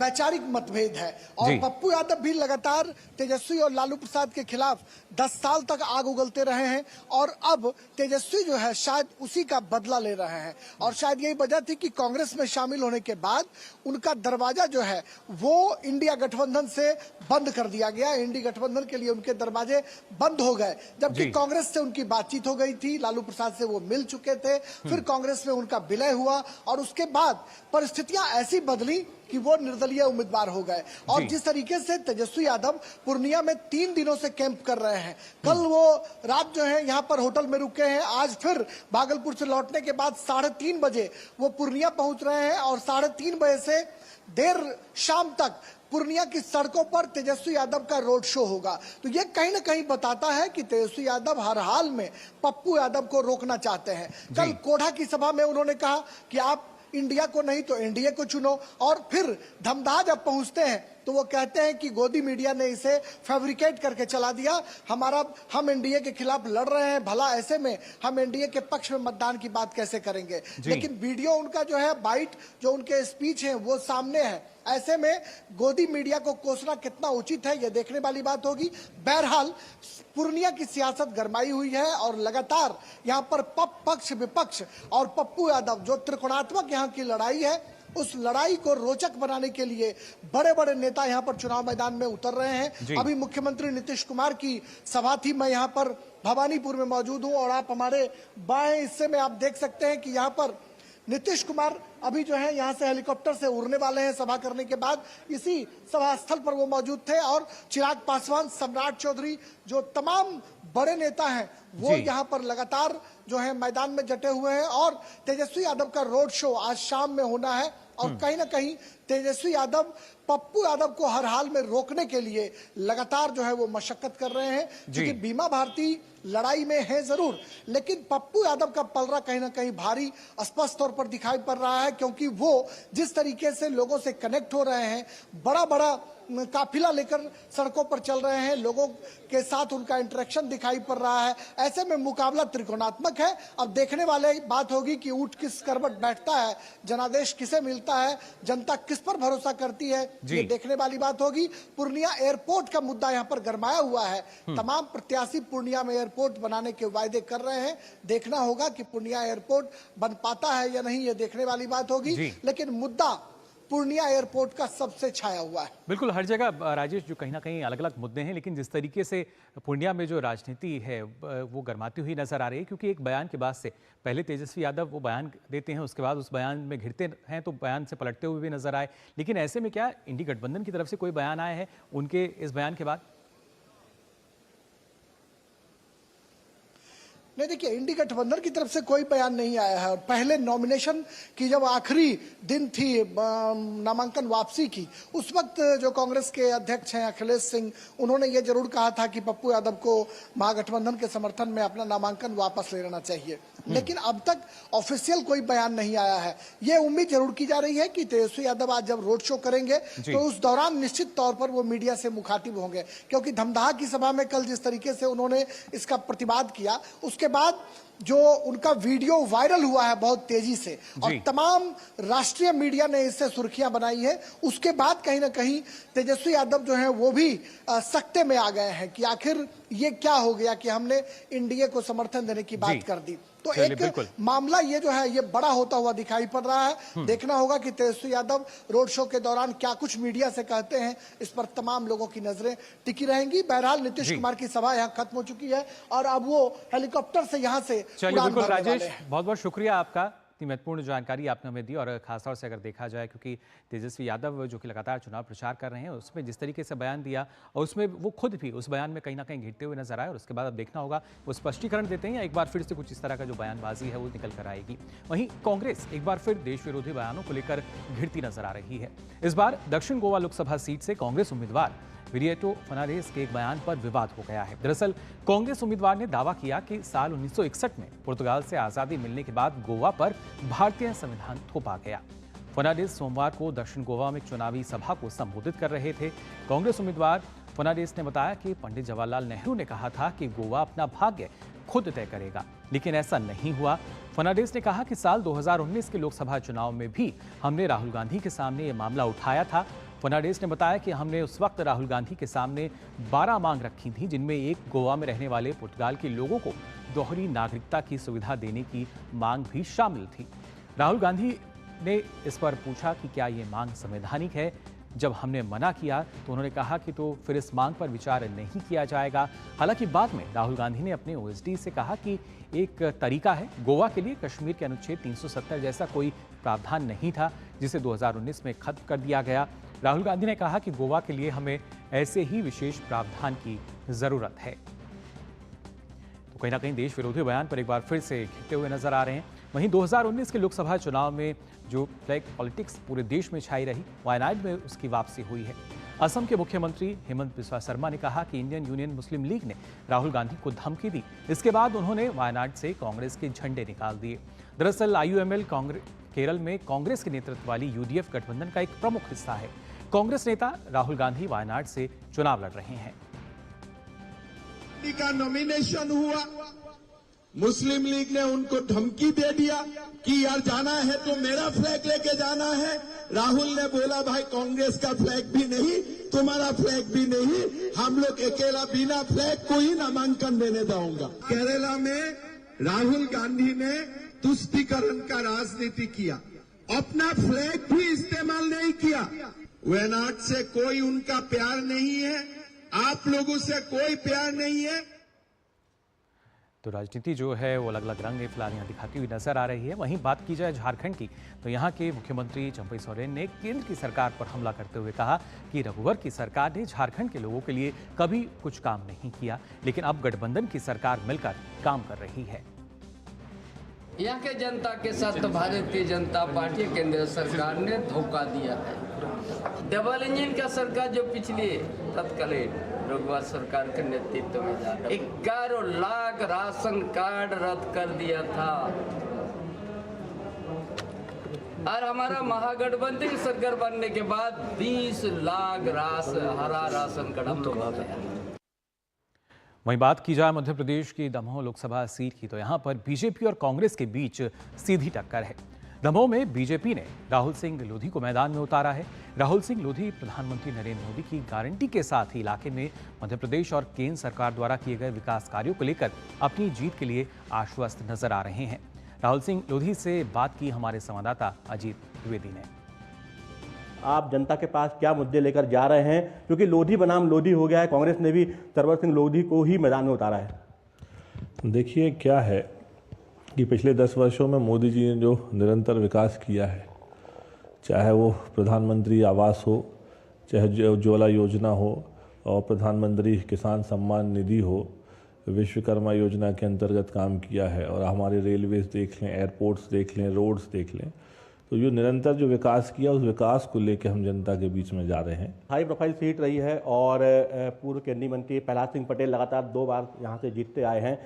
वैचारिक मतभेद है और पप्पू यादव भी लगातार तेजस्वी और लालू प्रसाद के खिलाफ 10 साल तक आग उगलते रहे हैं और अब तेजस्वी जो है शायद उसी का बदला ले रहे हैं और शायद यही वजह थी कि कांग्रेस में शामिल होने के बाद उनका दरवाजा जो है वो इंडिया गठबंधन से बंद कर दिया गया। इंडिया गठबंधन के लिए उनके दरवाजे बंद हो गए, जबकि कांग्रेस से उनकी बातचीत हो गई थी, लालू प्रसाद से वो मिल चुके थे, फिर कांग्रेस में उनका विलय हुआ और उसके बाद परिस्थितियां ऐसी बदली कि वो निर्दलीय उम्मीदवार हो गए। और जिस तरीके से तेजस्वी यादव पूर्णिया में 3 दिनों से कैंप कर रहे हैं, कल वो रात जो है यहाँ पर होटल में रुके हैं, आज फिर भागलपुर से लौटने के बाद 3:30 बजे वो पूर्णिया पहुंच रहे हैं और 3:30 बजे से देर शाम तक पूर्णिया की सड़कों पर तेजस्वी यादव का रोड शो होगा। तो ये कहीं ना कहीं बताता है कि तेजस्वी यादव हर हाल में पप्पू यादव को रोकना चाहते हैं। कल कोढ़ा की सभा में उन्होंने कहा कि आप इंडिया को नहीं तो एनडीए को चुनो और फिर धमदाहा जब पहुंचते हैं तो वो कहते हैं कि गोदी मीडिया ने इसे फैब्रिकेट करके चला दिया, हम एनडीए के खिलाफ लड़ रहे हैं, भला ऐसे में हम एनडीए के पक्ष में मतदान की बात कैसे करेंगे। लेकिन वीडियो उनका जो है बाइट जो उनके स्पीच है वो सामने है, ऐसे में गोदी मीडिया को कोसना कितना उचित है ये देखने वाली बात होगी। बहरहाल पूर्णिया की सियासत गरमाई हुई है और लगातार यहाँ पर पक्ष विपक्ष और पप्पू यादव जो त्रिकोणात्मक यहाँ की लड़ाई है उस लड़ाई को रोचक बनाने के लिए बड़े बड़े नेता यहाँ पर चुनाव मैदान में उतर रहे हैं। अभी मुख्यमंत्री नीतीश कुमार की सभा थी, मैं यहाँ पर भवानीपुर में मौजूद हूँ और आप हमारे बाएं हिस्से में आप देख सकते हैं कि यहाँ पर नीतीश कुमार अभी जो है यहाँ से हेलीकॉप्टर से उड़ने वाले हैं सभा करने के बाद। इसी सभा स्थल पर वो मौजूद थे और चिराग पासवान, सम्राट चौधरी जो तमाम बड़े नेता हैं वो यहाँ पर लगातार जो है मैदान में जटे हुए हैं और तेजस्वी यादव का रोड शो आज शाम में होना है और कहीं ना कहीं तेजस्वी यादव पप्पू यादव को हर हाल में रोकने के लिए लगातार जो है वो मशक्कत कर रहे हैं, क्योंकि बीमा भारती लड़ाई में है जरूर लेकिन पप्पू यादव का पलड़ा कहीं ना कहीं भारी स्पष्ट तौर पर दिखाई पड़ रहा है, क्योंकि वो जिस तरीके से लोगों से कनेक्ट हो रहे हैं, बड़ा बड़ा काफिला लेकर सड़कों पर चल रहे हैं, लोगों के साथ उनका इंटरेक्शन दिखाई पड़ रहा है। ऐसे में मुकाबला त्रिकोणात्मक है। अब देखने वाले बात होगी कि ऊंट किस करवट बैठता है, जनादेश किसे मिलता है, जनता किस पर भरोसा करती है, ये देखने वाली बात होगी। पूर्णिया एयरपोर्ट का मुद्दा यहाँ पर गरमाया हुआ है, तमाम प्रत्याशी पूर्णिया में एयरपोर्ट बनाने के वायदे कर रहे हैं, देखना होगा कि पूर्णिया एयरपोर्ट बन पाता है या नहीं, ये देखने वाली बात होगी। लेकिन मुद्दा पूर्णिया एयरपोर्ट का सबसे छाया हुआ है। बिल्कुल, हर जगह राजेश जो कहीं ना कहीं अलग अलग मुद्दे हैं, लेकिन जिस तरीके से पूर्णिया में जो राजनीति है वो गरमाती हुई नजर आ रही है, क्योंकि एक बयान के बाद से पहले तेजस्वी यादव वो बयान देते हैं, उसके बाद उस बयान में घिरते हैं तो बयान से पलटते हुए भी नजर आए। लेकिन ऐसे में क्या इंडी गठबंधन की तरफ से कोई बयान आया है उनके इस बयान के बाद? नहीं, देखिए इंडी गठबंधन की तरफ से कोई बयान नहीं आया है और पहले नॉमिनेशन की जब आखिरी दिन थी नामांकन वापसी की, उस वक्त जो कांग्रेस के अध्यक्ष हैं अखिलेश सिंह, उन्होंने ये जरूर कहा था कि पप्पू यादव को महागठबंधन के समर्थन में अपना नामांकन वापस ले लेना चाहिए। लेकिन अब तक ऑफिशियल कोई बयान नहीं आया है। ये उम्मीद जरूर की जा रही है कि तेजस्वी यादव आज जब रोड शो करेंगे तो उस दौरान निश्चित तौर पर वो मीडिया से मुखातिब होंगे, क्योंकि धमदाहा की सभा में कल जिस तरीके से उन्होंने इसका प्रतिवाद किया, उसके बाद जो उनका वीडियो वायरल हुआ है बहुत तेजी से और तमाम राष्ट्रीय मीडिया ने इससे सुर्खियां बनाई है, उसके बाद कहीं ना कहीं तेजस्वी यादव जो है वो भी सख्ते में आ गए हैं कि आखिर ये क्या हो गया कि हमने एनडीए को समर्थन देने की बात कर दी। तो एक मामला ये जो है ये बड़ा होता हुआ दिखाई पड़ रहा है। देखना होगा कि तेजस्वी यादव रोड शो के दौरान क्या कुछ मीडिया से कहते हैं, इस पर तमाम लोगों की नजरें टिकी रहेंगी। बहरहाल नीतीश कुमार की सभा यहाँ खत्म हो चुकी है और अब वो हेलीकॉप्टर से यहाँ से चलिए। बिल्कुल राजेश, बहुत बहुत शुक्रिया आपका, इतनी महत्वपूर्ण जानकारी आपने हमें दी। और खासतौर से अगर देखा जाए, क्योंकि तेजस्वी यादव जो कि लगातार चुनाव प्रचार कर रहे हैं, उसमें जिस तरीके से बयान दिया और उसमें वो खुद भी उस बयान में कहीं ना कहीं घिरते हुए नजर आए और उसके बाद अब देखना होगा वो स्पष्टीकरण देते हैं या एक बार फिर से कुछ इस तरह का जो बयानबाजी है वो निकल कर आएगी। वहीं कांग्रेस एक बार फिर देश विरोधी बयानों को लेकर घिरती नजर आ रही है। इस बार दक्षिण गोवा लोकसभा सीट से कांग्रेस उम्मीदवार विरिएटो फर्नांडिस के एक बयान पर विवाद हो गया है। दरअसल कांग्रेस उम्मीदवार ने दावा किया कि साल 1961 में पुर्तगाल से आजादी मिलने के बाद गोवा पर भारतीय संविधान थोपा गया। फर्नांडिस सोमवार को दक्षिण गोवा में चुनावी सभा को संबोधित कर रहे थे। कांग्रेस उम्मीदवार फर्नांडिस ने बताया कि पंडित जवाहरलाल नेहरू ने कहा था कि गोवा अपना भाग्य खुद तय करेगा, लेकिन ऐसा नहीं हुआ। फर्नांडिस ने कहा कि साल 2019 के लोकसभा चुनाव में भी हमने राहुल गांधी के सामने ये मामला उठाया था। फर्नांडिस ने बताया कि हमने उस वक्त राहुल गांधी के सामने 12 मांग रखी थी, जिनमें एक गोवा में रहने वाले पुर्तगाल के लोगों को दोहरी नागरिकता की सुविधा देने की मांग भी शामिल थी। राहुल गांधी ने इस पर पूछा कि क्या ये मांग संवैधानिक है। जब हमने मना किया तो उन्होंने कहा कि तो फिर इस मांग पर विचार नहीं किया जाएगा। हालांकि बाद में राहुल गांधी ने अपने ओएसडी से कहा कि एक तरीका है, गोवा के लिए कश्मीर के अनुच्छेद 370 जैसा कोई प्रावधान नहीं था, जिसे 2019 में खत्म कर दिया गया। राहुल गांधी ने कहा कि गोवा के लिए हमें ऐसे ही विशेष प्रावधान की जरूरत है। तो कहीं ना कहीं देश विरोधी बयान पर एक बार फिर से घिरते हुए नजर आ रहे हैं। वहीं 2019 के लोकसभा चुनाव में जो फ्लैग पॉलिटिक्स पूरे देश में छाई रही, वायनाड में उसकी वापसी हुई है। असम के मुख्यमंत्री हेमंत बिस्वा शर्मा ने कहा कि इंडियन यूनियन मुस्लिम लीग ने राहुल गांधी को धमकी दी। इसके बाद उन्होंने वायनाड से कांग्रेस के झंडे निकाल दिए। दरअसल आईयूएमएल केरल में कांग्रेस के नेतृत्व वाली यूडीएफ गठबंधन का एक प्रमुख हिस्सा है। कांग्रेस नेता राहुल गांधी वायनाड से चुनाव लड़ रहे हैं। का नॉमिनेशन हुआ, मुस्लिम लीग ने उनको धमकी दे दिया कि यार जाना है तो मेरा फ्लैग लेके जाना है। राहुल ने बोला भाई कांग्रेस का फ्लैग भी नहीं, तुम्हारा फ्लैग भी नहीं, हम लोग अकेला बिना फ्लैग को ही नामांकन देने दूंगा। केरला में राहुल गांधी ने तुष्टीकरण का राजनीति किया, अपना फ्लैग भी इस्तेमाल नहीं किया। वायनाड से कोई उनका प्यार नहीं है, आप लोगों से कोई प्यार नहीं है। तो राजनीति जो है वो अलग अलग रंग फिलहाल यहाँ दिखाती हुई नजर आ रही है। वहीं बात की जाए झारखंड की, तो यहाँ के मुख्यमंत्री चंपई सोरेन ने केंद्र की सरकार पर हमला करते हुए कहा कि रघुवर की सरकार ने झारखंड के लोगों के लिए कभी कुछ काम नहीं किया, लेकिन अब गठबंधन की सरकार मिलकर काम कर रही है। यहाँ के जनता के साथ तो भारतीय जनता पार्टी केंद्र सरकार ने धोखा दिया है। डबल इंजन का सरकार जो पिछली तत्कालीन रघुवर सरकार के नेतृत्व में 11 लाख राशन कार्ड रद्द कर दिया था, और हमारा महागठबंधन की सरकार बनने के बाद 20 लाख हरा राशन कार्ड हम लोग आ गया। वहीं बात की जाए मध्य प्रदेश की दमोह लोकसभा सीट की, तो यहां पर बीजेपी और कांग्रेस के बीच सीधी टक्कर है। दमोह में बीजेपी ने राहुल सिंह लोधी को मैदान में उतारा है। राहुल सिंह लोधी प्रधानमंत्री नरेंद्र मोदी की गारंटी के साथ ही इलाके में मध्य प्रदेश और केंद्र सरकार द्वारा किए गए विकास कार्यों को लेकर अपनी जीत के लिए आश्वस्त नजर आ रहे हैं। राहुल सिंह लोधी से बात की हमारे संवाददाता अजीत द्विवेदी ने। आप जनता के पास क्या मुद्दे लेकर जा रहे हैं, क्योंकि लोधी बनाम लोधी हो गया है, कांग्रेस ने भी सरवर सिंह लोधी को ही मैदान में उतारा है। देखिए क्या है कि पिछले 10 वर्षों में मोदी जी ने जो निरंतर विकास किया है, चाहे वो प्रधानमंत्री आवास हो, चाहे उज्ज्वला योजना हो, और प्रधानमंत्री किसान सम्मान निधि हो, विश्वकर्मा योजना के अंतर्गत काम किया है, और हमारे रेलवेज देख लें, एयरपोर्ट्स देख लें, रोड्स देख लें, तो जो निरंतर जो विकास किया उस विकास को लेकर हम जनता के बीच में जा रहे हैं। हाई प्रोफाइल सीट रही है और पूर्व केंद्रीय मंत्री प्रहलाद सिंह पटेल लगातार 2 बार यहाँ से जीतते आए हैं।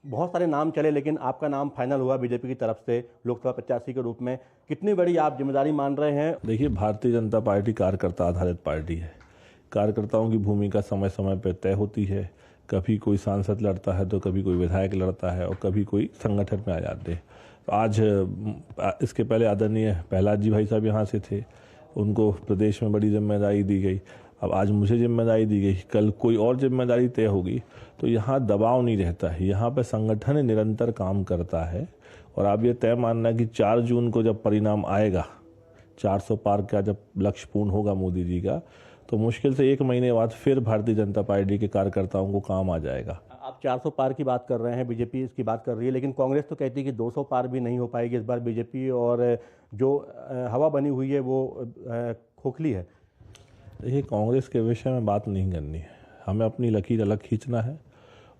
बहुत सारे नाम चले, लेकिन आपका नाम फाइनल हुआ बीजेपी की तरफ से लोकसभा प्रत्याशी के रूप में। कितनी बड़ी आप जिम्मेदारी मान रहे हैं? देखिए, भारतीय जनता पार्टी कार्यकर्ता आधारित पार्टी है। कार्यकर्ताओं की भूमिका समय समय पर तय होती है। कभी कोई सांसद लड़ता है तो कभी कोई विधायक लड़ता है, और कभी कोई संगठन में आ जाते हैं। आज इसके पहले आदरणीय प्रहलाद जी भाई साहब यहाँ से थे, उनको प्रदेश में बड़ी जिम्मेदारी दी गई। अब आज मुझे जिम्मेदारी दी गई, कल कोई और जिम्मेदारी तय होगी, तो यहाँ दबाव नहीं रहता है। यहाँ पे संगठन निरंतर काम करता है, और आप ये तय मानना कि 4 जून को जब परिणाम आएगा, 400 पार का जब लक्ष्य पूर्ण होगा मोदी जी का, तो मुश्किल से 1 महीने बाद फिर भारतीय जनता पार्टी के कार्यकर्ताओं को काम आ जाएगा। आप 400 पार की बात कर रहे हैं, बीजेपी इसकी बात कर रही है, लेकिन कांग्रेस तो कहती है कि 200 पार भी नहीं हो पाएगी इस बार बीजेपी, और जो हवा बनी हुई है वो खोखली है। देखिए, कांग्रेस के विषय में बात नहीं करनी है, हमें अपनी लकीर अलग खींचना है,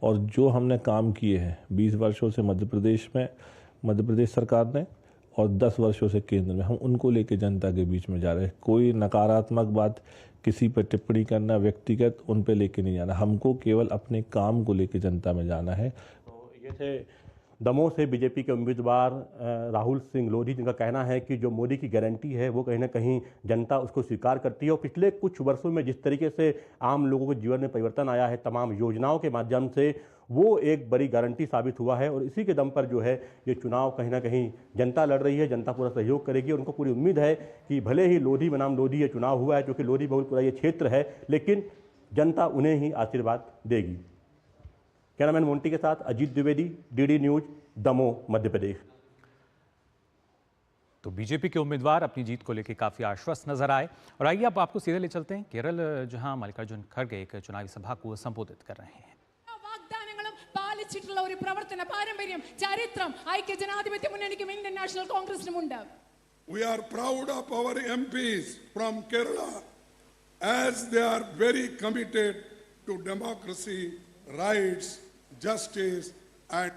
और जो हमने काम किए हैं 20 वर्षों से मध्य प्रदेश सरकार ने, और 10 वर्षों से केंद्र में, हम उनको लेके जनता के बीच में जा रहे हैं। कोई नकारात्मक बात किसी पर टिप्पणी करना, व्यक्तिगत उन पे लेके नहीं जाना, हमको केवल अपने काम को लेके जनता में जाना है। तो ये थे दमोह से बीजेपी के उम्मीदवार राहुल सिंह लोधी, जिनका कहना है कि जो मोदी की गारंटी है वो कहीं ना कहीं जनता उसको स्वीकार करती है और पिछले कुछ वर्षों में जिस तरीके से आम लोगों के जीवन में परिवर्तन आया है तमाम योजनाओं के माध्यम से, वो एक बड़ी गारंटी साबित हुआ है और इसी के दम पर जो है ये चुनाव कहीं ना कहीं जनता लड़ रही है, जनता पूरा सहयोग करेगी और उनको पूरी उम्मीद है कि भले ही लोधी बनाम लोधी ये चुनाव हुआ है, क्योंकि लोधी बहुत पूरा ये क्षेत्र है, लेकिन जनता उन्हें ही आशीर्वाद देगी। कैमरामैन मोंटी के साथ अजीत द्विवेदी, डीडी न्यूज, दमोह, मध्य प्रदेश। तो बीजेपी के उम्मीदवार अपनी जीत को लेकर काफी आश्वस्त नजर आए। और आइए अब आपको सीधे ले चलते हैं केरल, जहां मल्लिकार्जुन खड़गे एक चुनावी सभा को संबोधित कर रहे हैं। പാലിച്ചിട്ടുള്ള ഒരു പ്രവർത്തന പാരമ്പര്യം ചരിത്രം ഐക്യ ജനാധിപത്യ മുന്നണിക്കും ഇന്ത്യൻ നാഷണൽ കോൺഗ്രസിനുമുണ്ട്. We are proud of our MPs from Kerala as they are very committed to democracy, rights, justice and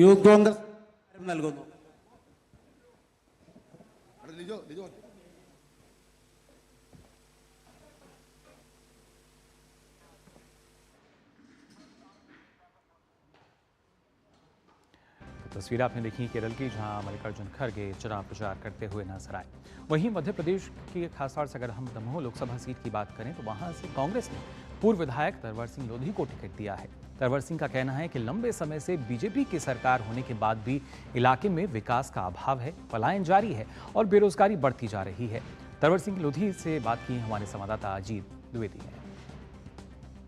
youth Congress നൽകുന്നു. तस्वीर आपने देखी केरल की, जहां मल्लिकार्जुन खड़गे चुनाव प्रचार करते हुए नजर आए। वहीं मध्य प्रदेश की खासतौर से अगर हम दमोह लोकसभा सीट की बात करें तो वहां से कांग्रेस ने पूर्व विधायक तरवर सिंह लोधी को टिकट दिया है। तरवर सिंह का कहना है कि लंबे समय से बीजेपी की सरकार होने के बाद भी इलाके में विकास का अभाव है, पलायन जारी है और बेरोजगारी बढ़ती जा रही है। तरवर सिंह लोधी से बात की हमारे संवाददाता अजीत द्विवेदी ने।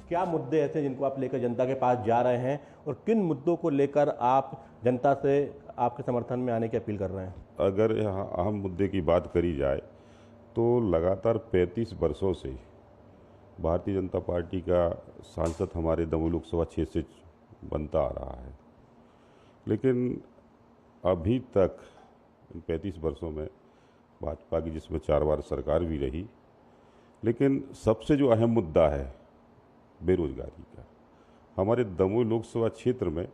क्या मुद्दे ऐसे जिनको आप लेकर जनता के पास जा रहे हैं और किन मुद्दों को लेकर आप जनता से आपके समर्थन में आने की अपील कर रहे हैं? अगर यहाँ अहम मुद्दे की बात करी जाए तो लगातार 35 वर्षों से भारतीय जनता पार्टी का सांसद हमारे दमोह लोकसभा क्षेत्र से बनता आ रहा है, लेकिन अभी तक इन 35 वर्षों में भाजपा की, जिसमें 4 बार सरकार भी रही, लेकिन सबसे जो अहम मुद्दा है बेरोजगारी का, हमारे दमोह लोकसभा क्षेत्र में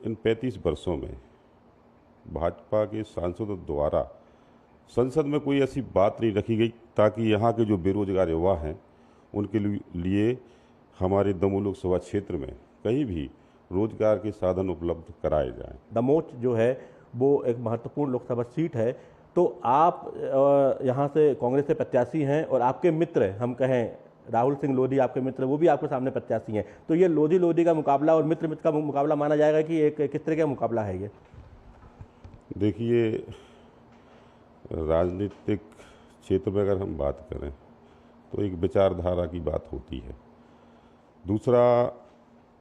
इन 35 वर्षों में भाजपा के सांसदों द्वारा संसद में कोई ऐसी बात नहीं रखी गई ताकि यहाँ के जो बेरोजगार युवा हैं उनके लिए हमारे दमोह लोकसभा क्षेत्र में कहीं भी रोजगार के साधन उपलब्ध कराए जाएं। दमोह जो है वो एक महत्वपूर्ण लोकसभा सीट है, तो आप यहाँ से कांग्रेस से प्रत्याशी हैं और आपके मित्र, हम कहें राहुल सिंह लोधी आपके मित्र, वो भी आपके सामने प्रत्याशी हैं, तो ये लोधी का मुकाबला और मित्र का मुकाबला माना जाएगा कि एक किस तरह का मुकाबला है ये? देखिए, राजनीतिक क्षेत्र में अगर हम बात करें तो एक विचारधारा की बात होती है, दूसरा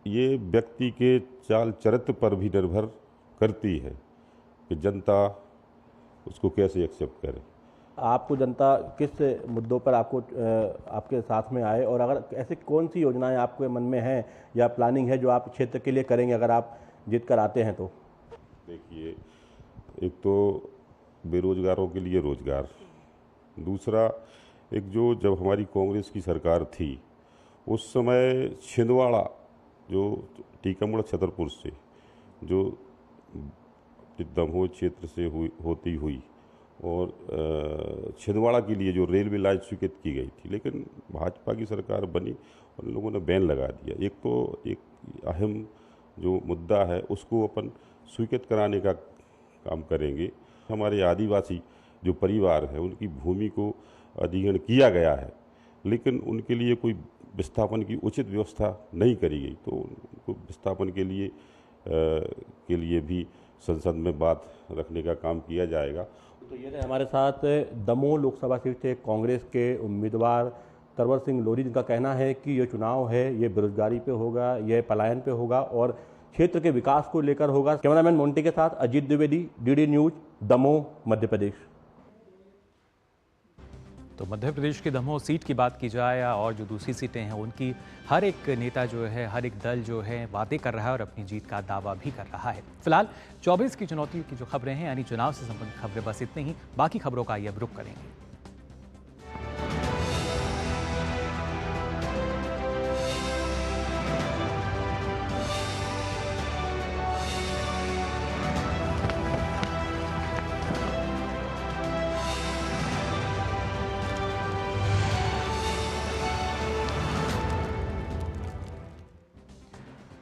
ये व्यक्ति के चाल चरित्र पर भी निर्भर करती है कि जनता उसको कैसे एक्सेप्ट करे। आपको जनता किस मुद्दों पर आपके साथ में आए और अगर ऐसी कौन सी योजनाएं आपके मन में हैं या प्लानिंग है जो आप क्षेत्र के लिए करेंगे अगर आप जीत कर आते हैं तो? देखिए, एक तो बेरोजगारों के लिए रोजगार, दूसरा एक जो जब हमारी कांग्रेस की सरकार थी उस समय छिंदवाड़ा जो टीकमगढ़ छतरपुर से जो दमोह क्षेत्र से होती हुई और छिंदवाड़ा के लिए जो रेलवे लाइन स्वीकृत की गई थी, लेकिन भाजपा की सरकार बनी और लोगों ने बैन लगा दिया। एक तो एक अहम जो मुद्दा है उसको अपन स्वीकृत कराने का काम करेंगे। हमारे आदिवासी जो परिवार है उनकी भूमि को अधिग्रहण किया गया है, लेकिन उनके लिए कोई विस्थापन की उचित व्यवस्था नहीं करी गई, तो उनको विस्थापन के लिए भी संसद में बात रखने का काम किया जाएगा। तो ये हमारे साथ दमोह लोकसभा सीट से कांग्रेस के उम्मीदवार तरवर सिंह लोधी, जिनका कहना है कि ये चुनाव है ये बेरोजगारी पे होगा, ये पलायन पे होगा और क्षेत्र के विकास को लेकर होगा। कैमरामैन मोंटी के साथ अजीत द्विवेदी, डीडी न्यूज, दमोह, मध्य प्रदेश। तो मध्य प्रदेश की दमोह सीट की बात की जाए और जो दूसरी सीटें हैं उनकी हर एक नेता जो है, हर एक दल जो है बातें कर रहा है और अपनी जीत का दावा भी कर रहा है। फिलहाल 24 की चुनौती की जो खबरें हैं यानी चुनाव से संबंधित खबरें बस इतनी ही, बाकी खबरों का आइए अब रुख करेंगे।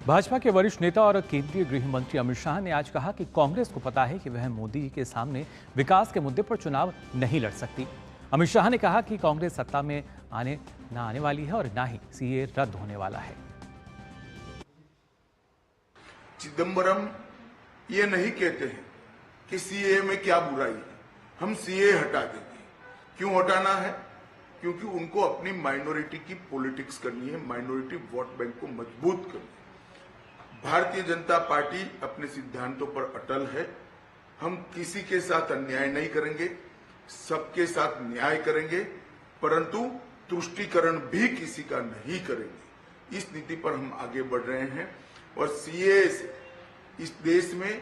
भाजपा के वरिष्ठ नेता और केंद्रीय गृह मंत्री अमित शाह ने आज कहा कि कांग्रेस को पता है कि वह मोदी के सामने विकास के मुद्दे पर चुनाव नहीं लड़ सकती। अमित शाह ने कहा कि कांग्रेस सत्ता में आने वाली है और ना ही सीए रद्द होने वाला है। चिदंबरम ये नहीं कहते हैं कि सीए में क्या बुराई है, हम सीए हटा देंगे। क्यों हटाना है? क्योंकि उनको अपनी माइनॉरिटी की पॉलिटिक्स करनी है, माइनॉरिटी वोट बैंक को मजबूत करनी है। भारतीय जनता पार्टी अपने सिद्धांतों पर अटल है। हम किसी के साथ अन्याय नहीं करेंगे, सबके साथ न्याय करेंगे, परंतु तुष्टीकरण भी किसी का नहीं करेंगे। इस नीति पर हम आगे बढ़ रहे हैं और सीए से इस देश में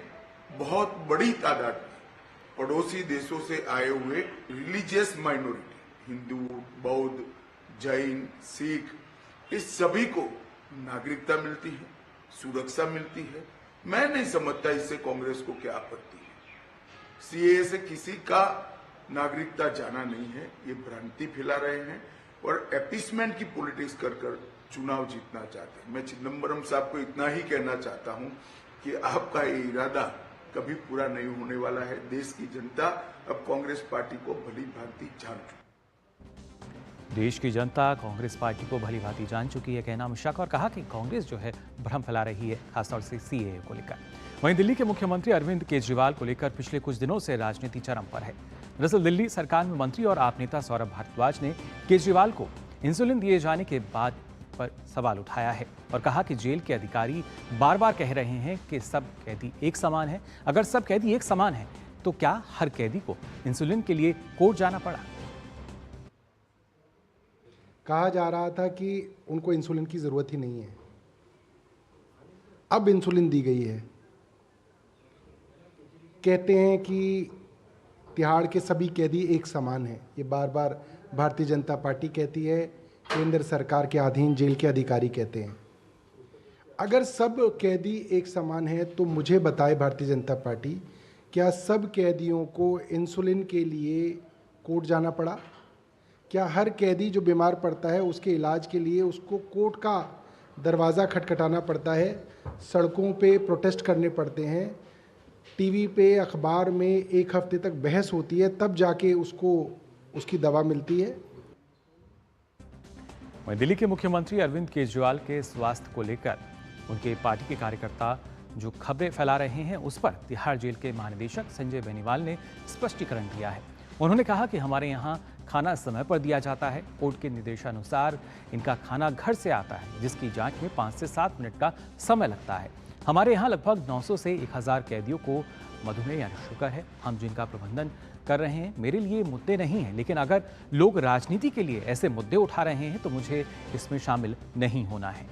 बहुत बड़ी तादाद में पड़ोसी देशों से आए हुए रिलीजियस माइनॉरिटी, हिंदू, बौद्ध, जैन, सिख, इस सभी को नागरिकता मिलती है, सुरक्षा मिलती है। मैं नहीं समझता इससे कांग्रेस को क्या आपत्ति है। सीए से किसी का नागरिकता जाना नहीं है, ये भ्रांति फैला रहे हैं और एपीसमेंट की पॉलिटिक्स कर चुनाव जीतना चाहते हैं। मैं चिदंबरम साहब को इतना ही कहना चाहता हूं कि आपका ये इरादा कभी पूरा नहीं होने वाला है। देश की जनता अब कांग्रेस पार्टी को भली भांति जान चुकी। देश की जनता कांग्रेस पार्टी को भली भांति जान चुकी है, कहना अमित शाह का, और कहा कि कांग्रेस जो है भ्रम फैला रही है, खासतौर से सीएए को लेकर। वहीं दिल्ली के मुख्यमंत्री अरविंद केजरीवाल को लेकर पिछले कुछ दिनों से राजनीति चरम पर है। दरअसल दिल्ली सरकार में मंत्री और आप नेता सौरभ भारद्वाज ने केजरीवाल को इंसुलिन दिए जाने के बाद पर सवाल उठाया है और कहा कि जेल के अधिकारी बार बार कह रहे हैं कि सब कैदी एक समान है। अगर सब कैदी एक समान है तो क्या हर कैदी को इंसुलिन के लिए कोर्ट जाना पड़ा? कहा जा रहा था कि उनको इंसुलिन की जरूरत ही नहीं है, अब इंसुलिन दी गई है। कहते हैं कि तिहाड़ के सभी कैदी एक समान हैं। ये बार बार भारतीय जनता पार्टी कहती है, केंद्र सरकार के अधीन जेल के अधिकारी कहते हैं। अगर सब कैदी एक समान है तो मुझे बताए भारतीय जनता पार्टी, क्या सब कैदियों को इंसुलिन के लिए कोर्ट जाना पड़ा? क्या हर कैदी जो बीमार पड़ता है उसके इलाज के लिए उसको कोर्ट का दरवाज़ा खटखटाना पड़ता है, सड़कों पे प्रोटेस्ट करने पड़ते हैं, टीवी पे अखबार में एक हफ्ते तक बहस होती है, तब जाके उसको उसकी दवा मिलती है? वहीं दिल्ली के मुख्यमंत्री अरविंद केजरीवाल के स्वास्थ्य को लेकर उनके पार्टी के कार्यकर्ता जो खबरें फैला रहे हैं उस पर तिहाड़ जेल के महानिदेशक संजय बेनीवाल ने स्पष्टीकरण दिया है। उन्होंने कहा कि हमारे यहाँ खाना समय पर दिया जाता है। कोर्ट के निर्देशानुसार इनका खाना घर से आता है, जिसकी जांच में 5 से 7 मिनट का समय लगता है। हमारे यहाँ लगभग 900 से 1000 कैदियों को मधुमेह यानी शुगर है। हम जिनका प्रबंधन कर रहे हैं, मेरे लिए मुद्दे नहीं हैं, लेकिन अगर लोग राजनीति के लिए ऐसे मुद्दे उठा रहे हैं तो मुझे इसमें शामिल नहीं होना है।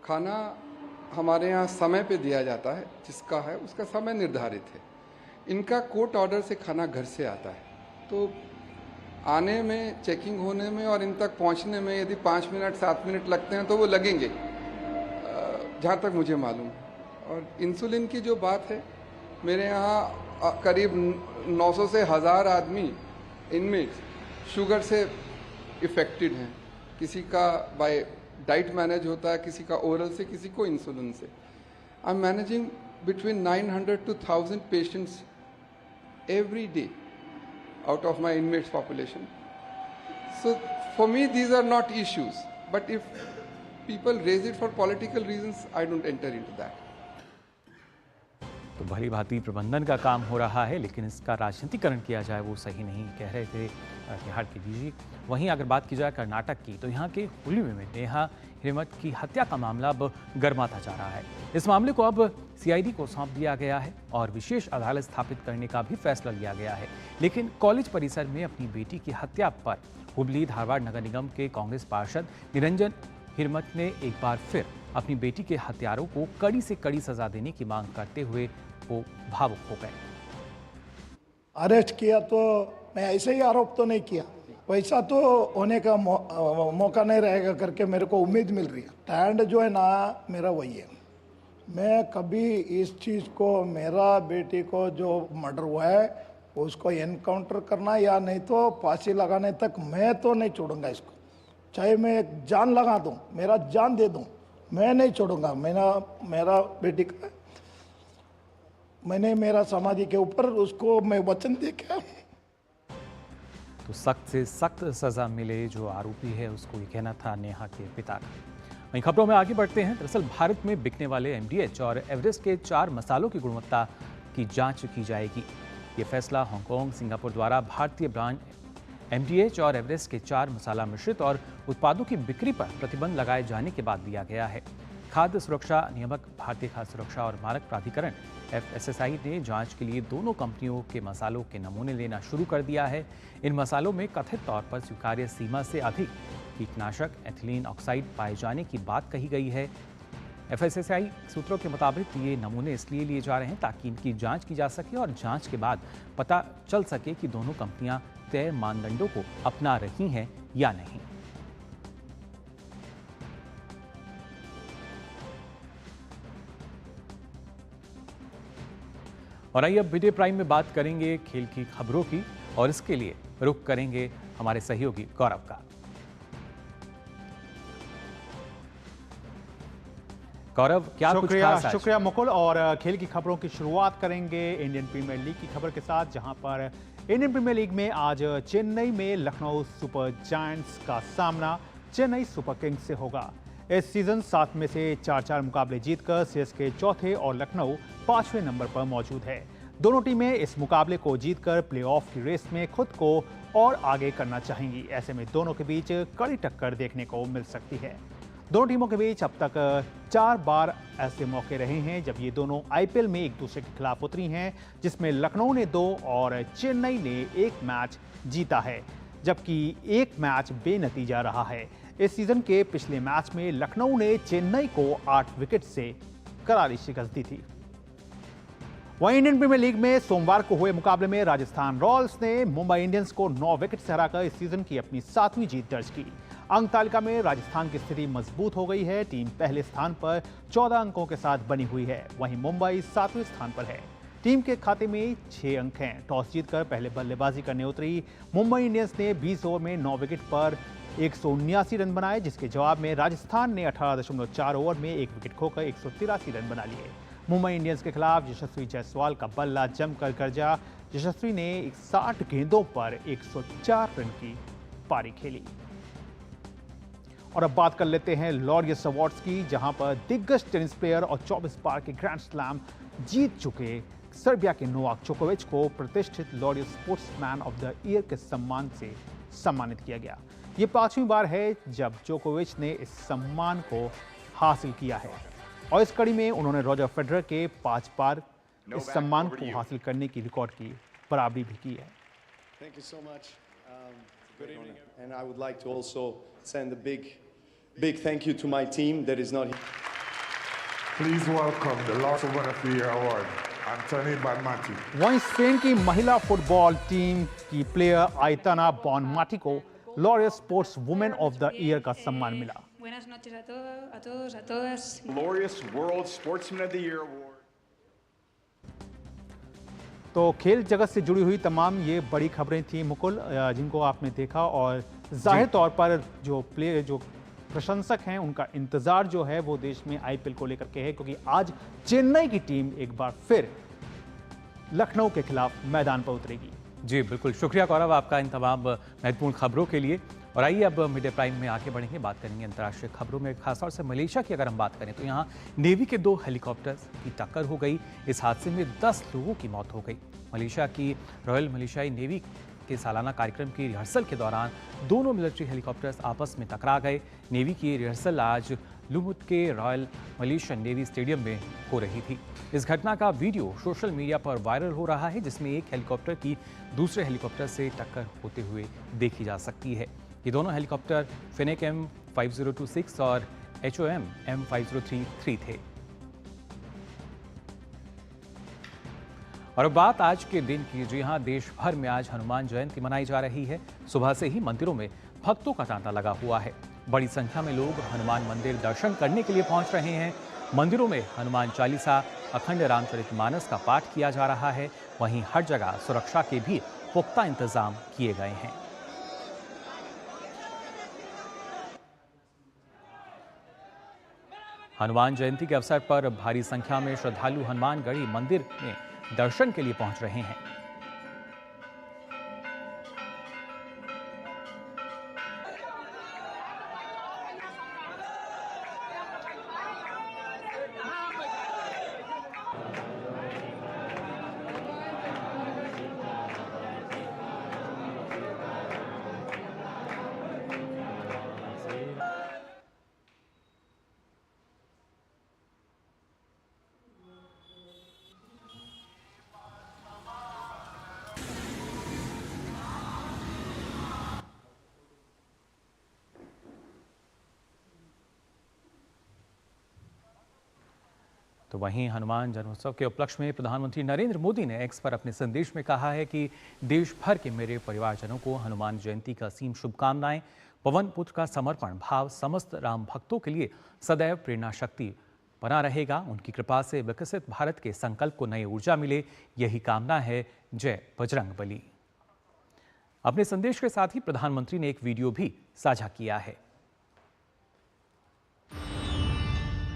खाना हमारे यहाँ समय पे दिया जाता है, जिसका है उसका समय निर्धारित है। इनका कोर्ट ऑर्डर से खाना घर से आता है, तो आने में, चेकिंग होने में और इन तक पहुँचने में यदि 5 मिनट 7 मिनट लगते हैं तो वो लगेंगे, जहाँ तक मुझे मालूम है। और इंसुलिन की जो बात है, मेरे यहाँ करीब 900 से 1000 आदमी इनमें शुगर से इफ़ेक्टेड हैं। किसी का बाय डाइट मैनेज होता है, किसी का ओरल से, किसी को इंसुलिन से। I am managing between 900 to 1000 patients every day out of my inmates population. So for me these are not issues, but if people raise it for political reasons, I don't enter into that. तो भली भांति प्रबंधन का काम हो रहा है, लेकिन इसका राजनीतिकरण किया जाए वो सही नहीं, कह रहे थे तिहाड़ के डीजी। वहीं अगर बात की जाए कर्नाटक की, तो यहाँ के हुबली में नेहा हिरेमठ की हत्या का मामला अब गर्माता जा रहा है। इस मामले को अब सीआईडी को सौंप दिया गया है और विशेष अदालत स्थापित करने का भी फैसला लिया गया है। लेकिन कॉलेज परिसर में अपनी बेटी की हत्या पर हुबली धारवाड़ नगर निगम के कांग्रेस पार्षद निरंजन हिरेमठ ने एक बार फिर अपनी बेटी के हत्यारों को कड़ी से कड़ी सजा देने की मांग करते हुए वो भावुक हो गए। अरेस्ट किया तो मैं ऐसे ही आरोप तो नहीं किया, वैसा तो होने का मौका नहीं रहेगा करके मेरे को उम्मीद मिल रही है। स्टैंड जो है ना मेरा वही है, मैं कभी इस चीज़ को, मेरा बेटी को जो मर्डर हुआ है उसको एनकाउंटर करना या नहीं तो फांसी लगाने तक मैं तो नहीं छोड़ूंगा इसको। चाहे मैं जान लगा दूं, मेरा जान दे दूं, मैं नहीं छोड़ूंगा। मेरा बेटी का मैंने मेरा समाधि के ऊपर उसको मैं वचन दे के तो सख्त से सख्त सजा मिले जो आरोपी है उसको, ये कहना था नेहा के पिता का। वहीं खबरों में आगे बढ़ते हैं। दरअसल भारत में बिकने वाले MDH और एवरेस्ट के 4 मसालों की गुणवत्ता की जांच की जाएगी। ये फैसला हांगकांग, सिंगापुर द्वारा भारतीय ब्रांड MDH और एवरेस्ट के 4 मसाला मिश्रित और उत्पादों की बिक्री पर प्रतिबंध लगाए जाने के बाद लिया गया है। खाद्य सुरक्षा नियामक, भारतीय खाद्य सुरक्षा और मानक प्राधिकरण FSSAI ने जांच के लिए दोनों कंपनियों के मसालों के नमूने लेना शुरू कर दिया है। इन मसालों में कथित तौर पर स्वीकार्य सीमा से अधिक कीटनाशक एथिलीन ऑक्साइड पाए जाने की बात कही गई है। FSSAI सूत्रों के मुताबिक ये नमूने इसलिए लिए जा रहे हैं ताकि इनकी जांच की जा सके और जांच के बाद पता चल सके कि दोनों कंपनियां तय मानदंडों को अपना रही हैं या नहीं। और आइए अब वीडियो प्राइम में बात करेंगे खेल की खबरों की, और इसके लिए रुख करेंगे हमारे सहयोगी गौरव का। गौरव, क्या कुछ खास आज? शुक्रिया मुकुल। और खेल की खबरों की शुरुआत करेंगे इंडियन प्रीमियर लीग की खबर के साथ, जहां पर इंडियन प्रीमियर लीग में आज चेन्नई में लखनऊ सुपर जायंट्स का सामना चेन्नई सुपर किंग्स से होगा। इस सीजन 7 में से 4 मुकाबले जीतकर CSK चौथे और लखनऊ 5वें नंबर पर मौजूद है। दोनों टीमें इस मुकाबले को जीतकर प्लेऑफ की रेस में खुद को और आगे करना चाहेंगी। ऐसे में दोनों के बीच कड़ी टक्कर देखने को मिल सकती है। दोनों टीमों के बीच अब तक 4 बार ऐसे मौके रहे हैं जब ये दोनों IPL में एक दूसरे के खिलाफ उतरी हैं, जिसमें लखनऊ ने 2 और चेन्नई ने 1 मैच जीता है, जबकि 1 मैच बेनतीजा रहा है। इस सीजन के पिछले मैच में लखनऊ ने चेन्नई को 8 विकेट से करारी शिकस्त दी थी। वहीं इंडियन प्रीमियर लीग में सोमवार को हुए मुकाबले में राजस्थान रॉयल्स ने मुंबई इंडियंस को 9 विकेट से हराकर इस सीजन की अपनी 7वीं जीत दर्ज की। अंक तालिका में राजस्थान की स्थिति मजबूत हो गई है। टीम पहले स्थान पर 14 अंकों के साथ बनी हुई है, वहीं मुंबई 7वें स्थान पर है। टीम के खाते में 6 अंक हैं। टॉस जीतकर पहले बल्लेबाजी करने उतरी मुंबई इंडियंस ने 20 ओवर में 9 विकेट पर 179 रन बनाए, जिसके जवाब में राजस्थान ने 18.4 ओवर में 1 विकेट खोकर 183 रन बना लिए। मुंबई इंडियंस के खिलाफ यशस्वी जायसवाल का बल्ला जमकर गरजा। यशस्वी ने 60 गेंदों पर 104 रन की पारी खेली। और अब बात कर लेते हैं लॉरियस अवार्ड्स की, जहां पर दिग्गज टेनिस प्लेयर और 24 बार के ग्रैंड स्लैम जीत चुके सर्बिया के नोवाक जोकोविच को प्रतिष्ठित Laureus sportsman of the year के सम्मान से सम्मानित किया गया। ये 5वीं बार है जब जोकोविच ने इस सम्मान को हासिल किया है, और इस कड़ी में उन्होंने रॉजर फेडरर के 5 बार इस सम्मान को हासिल करने की रिकॉर्ड की बराबरी भी की है। Thank you so much. Good evening. And I would like to also send a big thank you to my team that is not here. Please welcome the last winner of the year award, Anthony Bonmati. वहीं Spain की महिला football team की player आइताना बॉनमाटी को Laureus sports women of the year का सम्मान मिला। Buenas noches a todos, a todas. Laureus World Sportsman of the Year Award. तो खेल जगत से जुड़ी हुई तमाम ये बड़ी खबरें थी मुकुल, जिनको आपने देखा, और जाहिर तौर पर जो प्रशंसक हैं उनका इंतजार जो है वो देश में IPL को लेकर के है, क्योंकि आज चेन्नई की टीम एक बार फिर लखनऊ के खिलाफ मैदान पर उतरेगी। जी बिल्कुल, शुक्रिया गौरव आपका इन तमाम महत्वपूर्ण खबरों के लिए। और आइए अब मीडिया प्राइम में आगे बढ़ेंगे, बात करेंगे अंतर्राष्ट्रीय खबरों में। खासतौर से मलेशिया की अगर हम बात करें तो यहाँ नेवी के 2 हेलीकॉप्टर्स की टक्कर हो गई। इस हादसे में 10 लोगों की मौत हो गई। मलेशिया की रॉयल मलेशियाई नेवी के सालाना कार्यक्रम की रिहर्सल के दौरान दोनों मिलिट्री हेलीकॉप्टर्स आपस में टकरा गए। नेवी की रिहर्सल आज लुमुट के रॉयल मलेशियन नेवी स्टेडियम में हो रही थी। इस घटना का वीडियो सोशल मीडिया पर वायरल हो रहा है, जिसमें एक हेलीकॉप्टर की दूसरे हेलीकॉप्टर से टक्कर होते हुए देखी जा सकती है। ये दोनों हेलीकॉप्टर फिनिक M5026 और HOM M5033 थे। और बात आज के दिन की, जी हाँ, देश भर में आज हनुमान जयंती मनाई जा रही है। सुबह से ही मंदिरों में भक्तों का तांता लगा हुआ है। बड़ी संख्या में लोग हनुमान मंदिर दर्शन करने के लिए पहुंच रहे हैं। मंदिरों में हनुमान चालीसा, अखंड रामचरितमानस का पाठ किया जा रहा है। वहीं हर जगह सुरक्षा के भी पुख्ता इंतजाम किए गए हैं। हनुमान जयंती के अवसर पर भारी संख्या में श्रद्धालु हनुमानगढ़ी मंदिर में दर्शन के लिए पहुंच रहे हैं। तो वहीं हनुमान जन्मोत्सव के उपलक्ष्य में प्रधानमंत्री नरेंद्र मोदी ने एक्स पर अपने संदेश में कहा है कि देश भर के मेरे परिवारजनों को हनुमान जयंती का असीम शुभकामनाएं। पवन पुत्र का समर्पण भाव समस्त राम भक्तों के लिए सदैव प्रेरणा शक्ति बना रहेगा। उनकी कृपा से विकसित भारत के संकल्प को नई ऊर्जा मिले, यही कामना है। जय बजरंग बली। अपने संदेश के साथ ही प्रधानमंत्री ने एक वीडियो भी साझा किया है।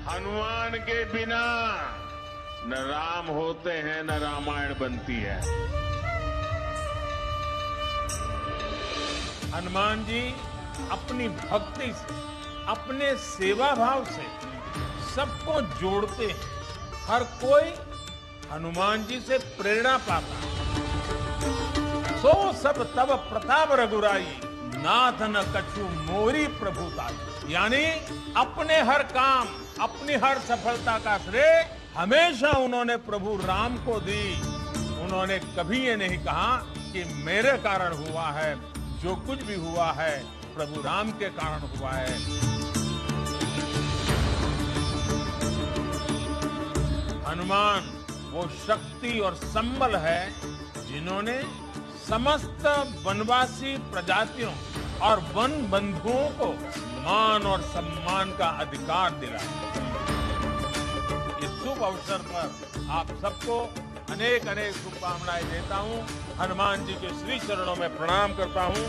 हनुमान के बिना न राम होते हैं न रामायण बनती है। हनुमान जी अपनी भक्ति से, अपने सेवा भाव से सबको जोड़ते हैं। हर कोई हनुमान जी से प्रेरणा पाता है। सो सब तब प्रताप रघुराई, नाथ न कछु मोरी प्रभुताई। यानी अपने हर काम, अपनी हर सफलता का श्रेय हमेशा उन्होंने प्रभु राम को दी। उन्होंने कभी ये नहीं कहा कि मेरे कारण हुआ है, जो कुछ भी हुआ है प्रभु राम के कारण हुआ है। हनुमान वो शक्ति और संबल है जिन्होंने समस्त वनवासी प्रजातियों और वन बंधुओं को मान और सम्मान का अधिकार दिलाया। इस शुभ अवसर पर आप सबको अनेक अनेक शुभकामनाएं देता हूं। हनुमान जी के श्री चरणों में प्रणाम करता हूं।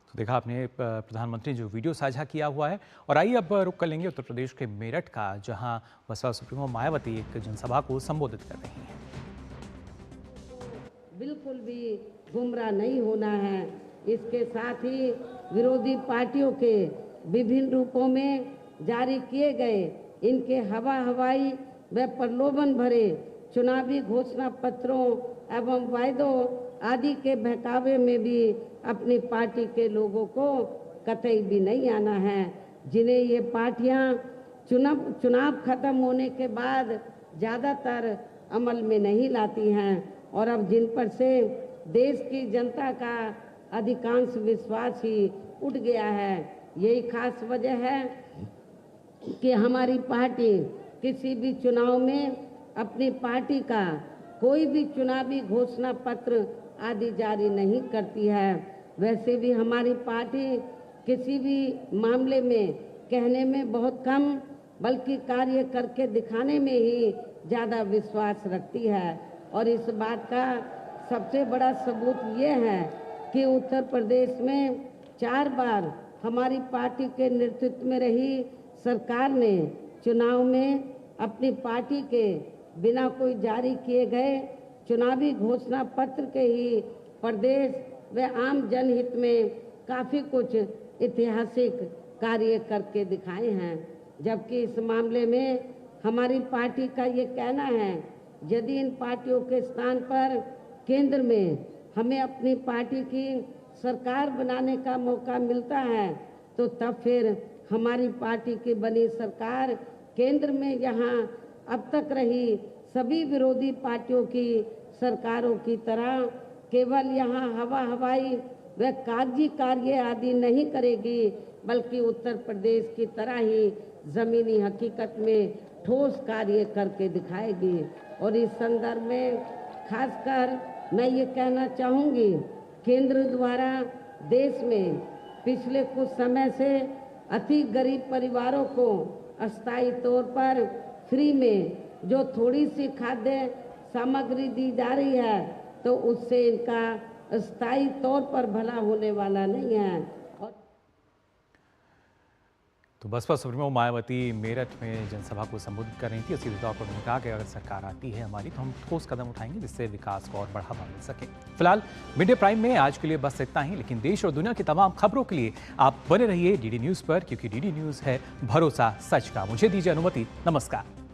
तो देखा आपने प्रधानमंत्री जो वीडियो साझा किया हुआ है। और आइए अब रुक कर लेंगे उत्तर प्रदेश के मेरठ का, जहां बसपा सुप्रीमो मायावती एक जनसभा को संबोधित कर रही हैं। बिल्कुल भी गुमराह नहीं होना है। इसके साथ ही विरोधी पार्टियों के विभिन्न रूपों में जारी किए गए इनके हवाई व प्रलोभन भरे चुनावी घोषणा पत्रों एवं वायदों आदि के बहकावे में भी अपनी पार्टी के लोगों को कतई भी नहीं आना है। जिन्हें ये पार्टियां चुनाव खत्म होने के बाद ज़्यादातर अमल में नहीं लाती हैं और अब जिन पर से देश की जनता का अधिकांश विश्वास ही उठ गया है। यही खास वजह है कि हमारी पार्टी किसी भी चुनाव में अपनी पार्टी का कोई भी चुनावी घोषणा पत्र आदि जारी नहीं करती है। वैसे भी हमारी पार्टी किसी भी मामले में कहने में बहुत कम बल्कि कार्य करके दिखाने में ही ज़्यादा विश्वास रखती है। और इस बात का सबसे बड़ा सबूत ये है कि उत्तर प्रदेश में 4 बार हमारी पार्टी के नेतृत्व में रही सरकार ने चुनाव में अपनी पार्टी के बिना कोई जारी किए गए चुनावी घोषणा पत्र के ही प्रदेश व आम जनहित में काफ़ी कुछ ऐतिहासिक कार्य करके दिखाए हैं। जबकि इस मामले में हमारी पार्टी का ये कहना है, यदि इन पार्टियों के स्थान पर केंद्र में हमें अपनी पार्टी की सरकार बनाने का मौका मिलता है तो तब फिर हमारी पार्टी की बनी सरकार केंद्र में यहाँ अब तक रही सभी विरोधी पार्टियों की सरकारों की तरह केवल यहाँ हवाई व कागजी कार्य आदि नहीं करेगी, बल्कि उत्तर प्रदेश की तरह ही ज़मीनी हकीकत में ठोस कार्य करके दिखाएगी। और इस संदर्भ में खासकर मैं ये कहना चाहूँगी, केंद्र द्वारा देश में पिछले कुछ समय से अति गरीब परिवारों को अस्थायी तौर पर फ्री में जो थोड़ी सी खाद्य सामग्री दी जा रही है, तो उससे इनका स्थायी तौर पर भला होने वाला नहीं है। तो बसपा सुप्रीमो मायावती मेरठ में जनसभा को संबोधित कर रही थी। सीधे तौर पर उन्होंने कहा कि अगर सरकार आती है हमारी तो हम ठोस कदम उठाएंगे जिससे विकास को और बढ़ावा मिल सके। फिलहाल मिड डे प्राइम में आज के लिए बस इतना ही, लेकिन देश और दुनिया की तमाम खबरों के लिए आप बने रहिए डीडी न्यूज पर, क्योंकि डीडी न्यूज है भरोसा सच का। मुझे दीजिए अनुमति, नमस्कार।